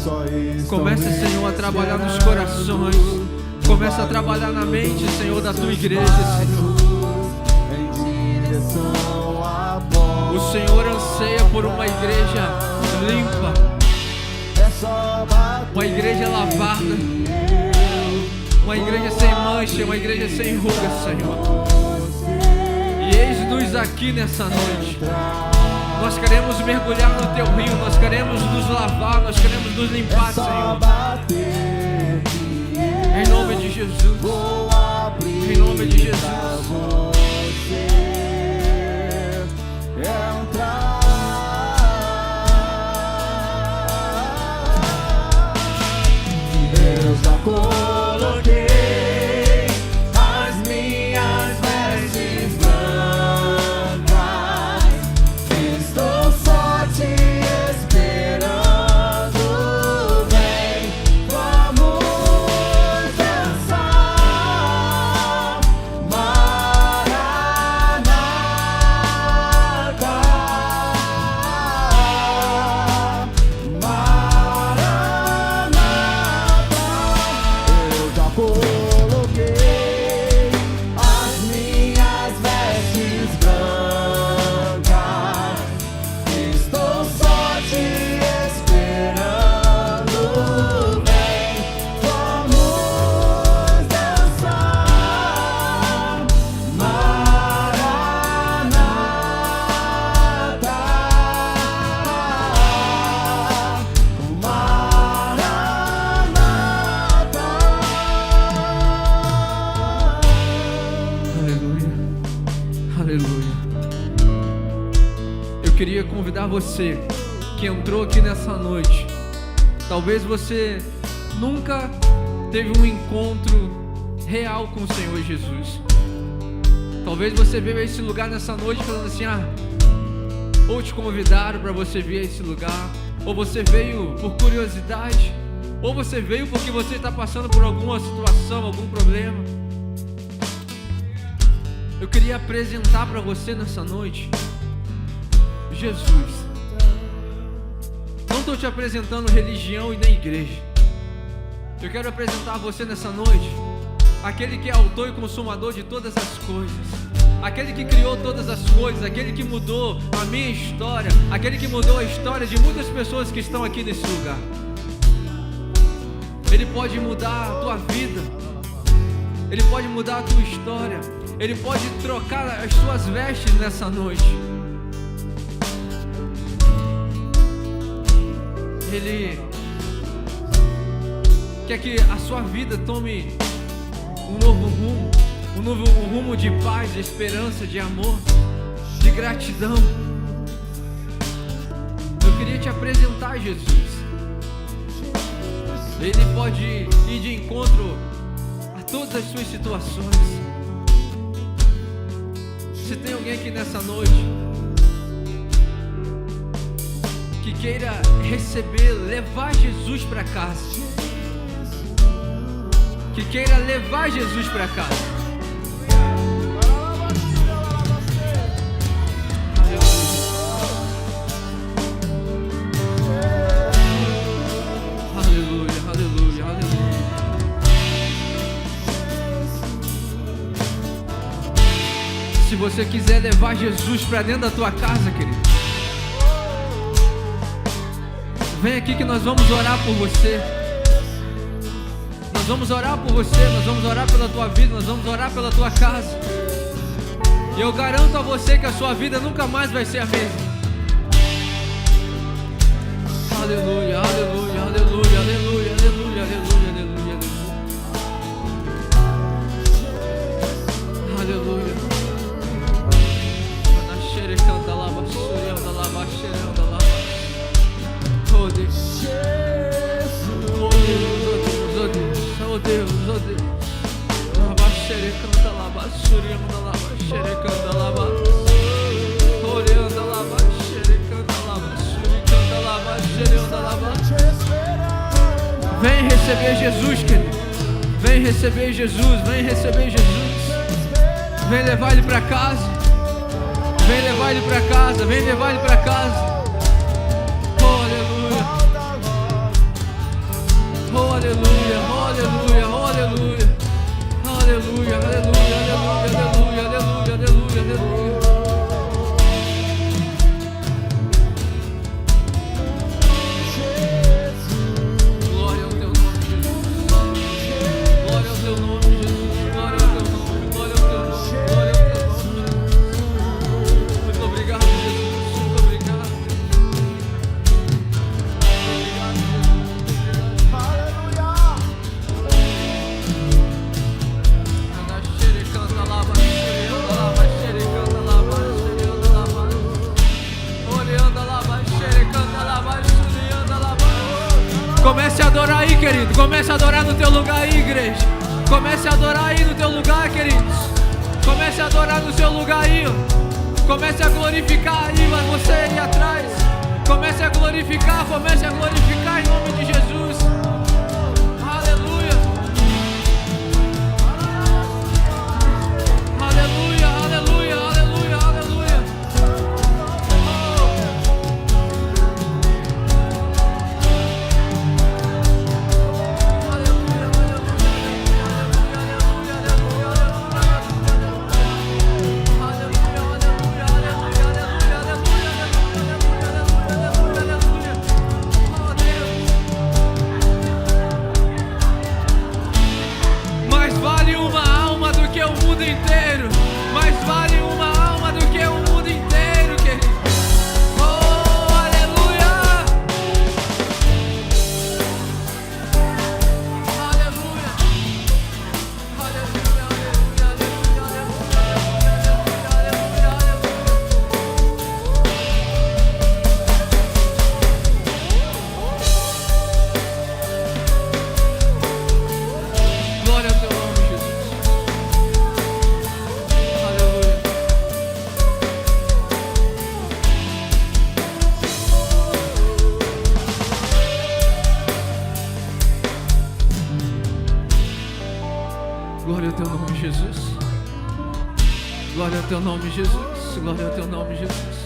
Só estou Comece, Senhor, a trabalhar nos corações. Comece a trabalhar na mente, Senhor, da tua igreja, Senhor. em direção à porta. O Senhor anseia por uma igreja limpa, É só bater. uma igreja lavada, uma igreja sem mancha, uma igreja sem ruga, Senhor. E eis-nos aqui nessa noite. Nós queremos mergulhar no teu rio, nós queremos nos lavar, nós queremos nos limpar, Só Senhor. bater. Em nome de Jesus. Vou abrir Em nome de Jesus. pra você entrar. Eu já coloquei as minhas vestes brancas. Estou só te esperando. Vem, vamos dançar. Maranata. Eu já coloquei as minhas vestes brancas. Estou só te esperando. Vem, vamos dançar. Aleluia. Aleluia. Eu queria convidar você que entrou aqui nessa noite. Talvez você nunca teve um encontro real com o Senhor Jesus. Talvez você veio a esse lugar nessa noite falando assim: ou te convidaram para você vir a esse lugar, ou você veio por curiosidade, ou você veio porque você está passando por alguma situação, algum problema. Eu queria apresentar para você nessa noite Jesus. Não estou te apresentando religião e nem igreja. Eu quero apresentar a você nessa noite aquele que é autor e consumador de todas as coisas, aquele que criou todas as coisas, aquele que mudou a minha história, aquele que mudou a história de muitas pessoas que estão aqui nesse lugar. Ele pode mudar a tua vida, Ele pode mudar a tua história, Ele pode trocar as suas vestes nessa noite. Ele quer que a sua vida tome um novo rumo de paz, de esperança, de amor, de gratidão. Eu queria te apresentar Jesus. Ele pode ir de encontro a todas as suas situações. Se tem alguém aqui nessa noite que queira receber, levar Jesus para casa, que queira levar Jesus para casa, aleluia, aleluia, aleluia. Se você quiser levar Jesus para dentro da tua casa, querido, vem aqui que nós vamos orar por você. Nós Nós vamos orar por você, nós vamos orar pela tua vida, nós vamos orar pela tua casa. E eu garanto a você que a sua vida nunca mais vai ser a mesma. Aleluia, aleluia, aleluia, aleluia, aleluia, aleluia, aleluia, aleluia. Aleluia. Manaxere canta lá, basuri anda lá, baxere anda lá. Oh Deus. Oh Deus, oh Deus, oh Deus, oh Deus. Baxere canta lá, basuri anda lá, baxere canta lá, ore anda lá, baxere canta lá, basuri canta lá, baxere anda lá. Vem receber Jesus, querido. Vem receber Jesus, vem receber Jesus. Vem levar ele para casa. Vem levar ele para casa, vem levar ele para casa. Oh, aleluia. Oh, aleluia, oh, aleluia, oh, aleluia. Aleluia, aleluia, aleluia, aleluia, aleluia, aleluia, aleluia. Glória ao teu nome, Jesus. Glória ao teu nome, Jesus. Glória ao teu nome, glória ao teu nome, glória ao teu nome, Jesus. Muito obrigado, Jesus. Muito obrigado. Obrigado, Jesus. Aleluia. Canta lá, baixere, anda lá, baixere, canta lá, baixere, anda lá, baixere. Ore, anda lá, baixere, canta lá, baixere, anda lá, baixere. Comece a adorar aí, querido. Comece a adorar no teu lugar aí, igreja. Comece a adorar aí no teu lugar, queridos. Comece a adorar no seu lugar aí. Comece a glorificar aí, mas você aí atrás. Comece a glorificar em nome de Jesus. Aleluia. Aleluia, aleluia, aleluia, aleluia. Mais vale uma alma do que o mundo inteiro. Mais vale uma alma do que o mundo inteiro, querido. Oh, aleluia. Aleluia. Aleluia, aleluia, aleluia, aleluia, aleluia, glória ao teu nome, Jesus. Aleluia. Glória ao teu nome, Jesus. Glória ao teu nome, Jesus. Glória ao teu nome, Jesus.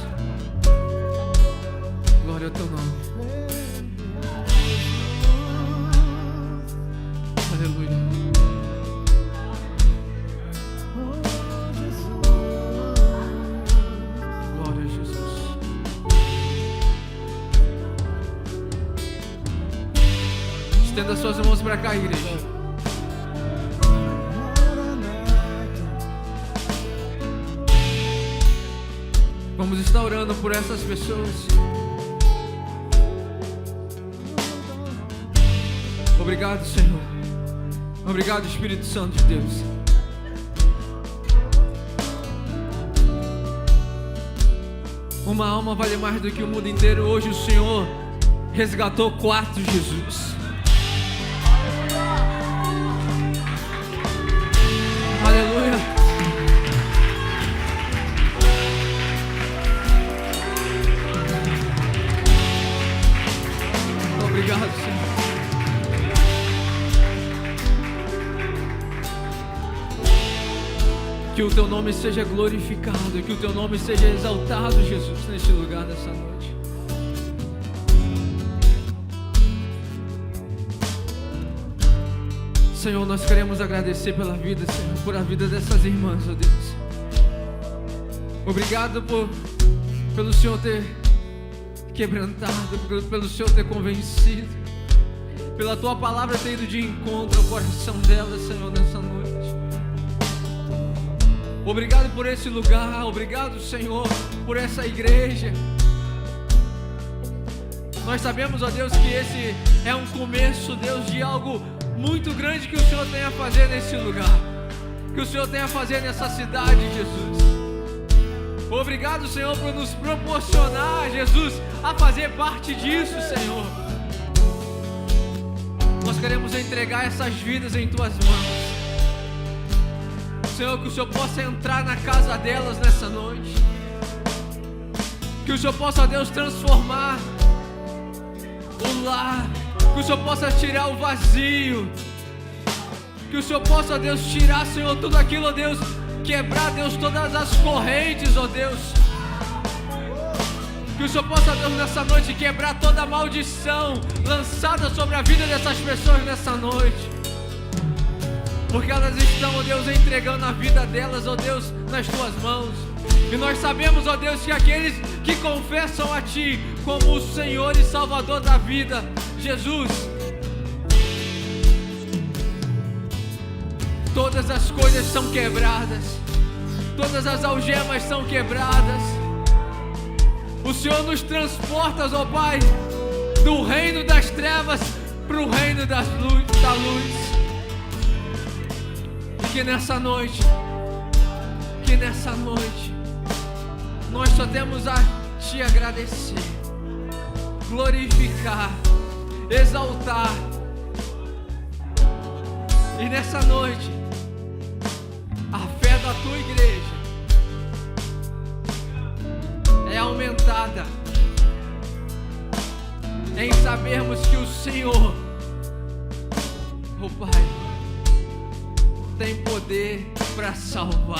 Glória ao teu nome. Aleluia. Glória a Jesus. Estenda suas mãos para cá, igreja. Vamos estar orando por essas pessoas. Obrigado, Senhor. Obrigado, Espírito Santo de Deus. Uma alma vale mais do que o mundo inteiro. Hoje o Senhor resgatou 4, Jesus. Aleluia. Obrigado, Senhor. Que o teu nome seja glorificado, que o teu nome seja exaltado, Jesus, neste lugar dessa noite. Senhor, nós queremos agradecer pela vida, Senhor, por a vida dessas irmãs, ó Deus. Obrigado pelo Senhor ter quebrantado, pelo Senhor ter convencido. pela Tua palavra ter ido de encontro ao coração delas, Senhor, nessa noite. Obrigado por esse lugar, obrigado, Senhor, por essa igreja. Nós sabemos, ó Deus, que esse é um começo, Deus, de algo muito grande que o Senhor tem a fazer nesse lugar, que o Senhor tem a fazer nessa cidade, Jesus. Obrigado, Senhor, por nos proporcionar, Jesus, a fazer parte disso, Senhor. Nós queremos entregar essas vidas em Tuas mãos. Senhor, que o Senhor possa entrar na casa delas nessa noite. Que o Senhor possa, Deus, transformar o lar. Que o Senhor possa tirar o vazio. Que o Senhor possa, Deus, tirar, Senhor, tudo aquilo, ó Deus, quebrar, Deus, todas as correntes, ó Deus. Que o Senhor possa, Deus, nessa noite quebrar toda a maldição lançada sobre a vida dessas pessoas nessa noite. Porque elas estão, ó Deus, entregando a vida delas, ó Deus, nas Tuas mãos. E nós sabemos, ó Deus, que aqueles que confessam a Ti como o Senhor e Salvador da vida, Jesus, todas as coisas são quebradas, todas as algemas são quebradas. O Senhor nos transporta, ó Pai, do reino das trevas para o reino da luz. E que nessa noite, nós só temos a Te agradecer, glorificar, exaltar. E nessa noite, a fé da Tua igreja é aumentada em sabermos que o Senhor, oh Pai, tem poder para salvar.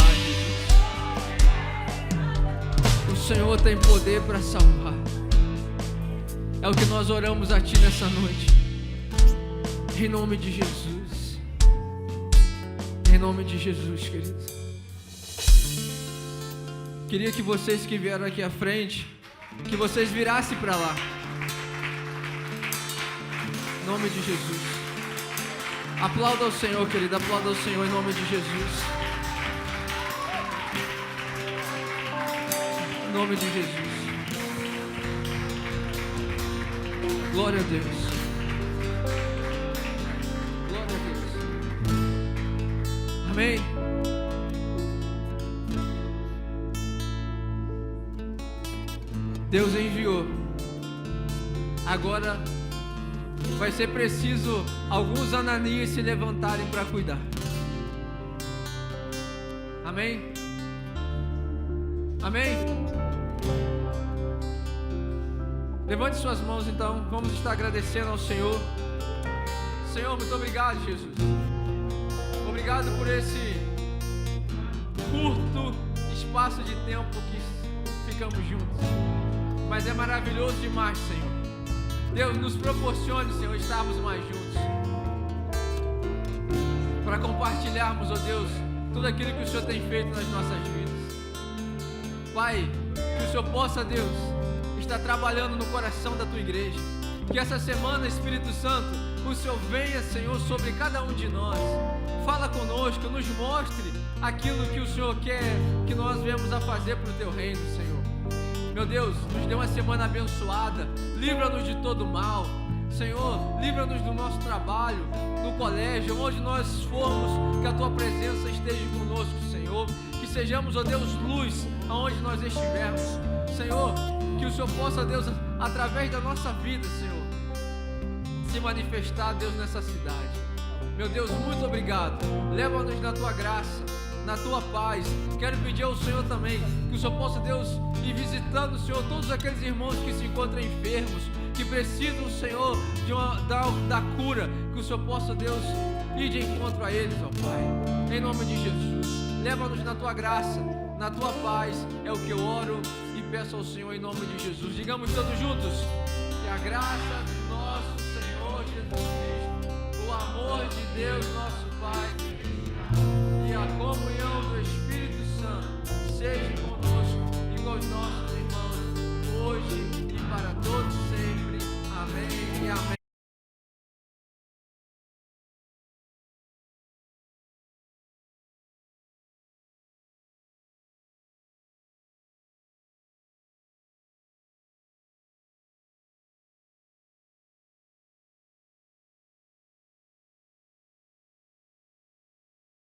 O Senhor tem poder para salvar. É o que nós oramos a Ti nessa noite, em nome de Jesus. Em nome de Jesus, queridos. Queria que vocês que vieram aqui à frente, que vocês virassem para lá. Em nome de Jesus. Aplauda ao Senhor, querido. Aplauda ao Senhor em nome de Jesus. Em nome de Jesus. Glória a Deus. Glória a Deus. Amém. Deus enviou. Agora vai ser preciso alguns Ananias se levantarem para cuidar. Amém? Amém? Levante suas mãos então. Vamos estar agradecendo ao Senhor. Senhor, muito obrigado, Jesus. Obrigado por esse curto espaço de tempo que ficamos juntos. Mas é maravilhoso demais, Senhor. Deus, nos proporcione, Senhor, estarmos mais juntos, para compartilharmos, ó Deus, tudo aquilo que o Senhor tem feito nas nossas vidas. Pai, que o Senhor possa, Deus, estar trabalhando no coração da Tua igreja. Que essa semana, Espírito Santo, o Senhor venha, Senhor, sobre cada um de nós. Fala conosco, nos mostre aquilo que o Senhor quer que nós venhamos a fazer para o Teu reino, Senhor. Meu Deus, nos dê uma semana abençoada. Livra-nos de todo mal. Senhor, livra-nos do nosso trabalho, no colégio, onde nós formos, que a Tua presença esteja conosco, Senhor. Que sejamos, ó Deus, luz aonde nós estivermos. Senhor, que o Senhor possa, Deus, através da nossa vida, Senhor, se manifestar, Deus, nessa cidade. Meu Deus, muito obrigado. Leva-nos na Tua graça, na Tua paz. Quero pedir ao Senhor também que o Senhor possa, Deus, ir visitando, Senhor, todos aqueles irmãos que se encontram enfermos, que precisam, Senhor, da cura. Que o Senhor possa, Deus, ir de encontro a eles, ó Pai. Em nome de Jesus. Leva-nos na Tua graça, na Tua paz. É o que eu oro e peço ao Senhor em nome de Jesus. Digamos todos juntos: que a graça do nosso Senhor Jesus Cristo, o amor de Deus, nosso Pai,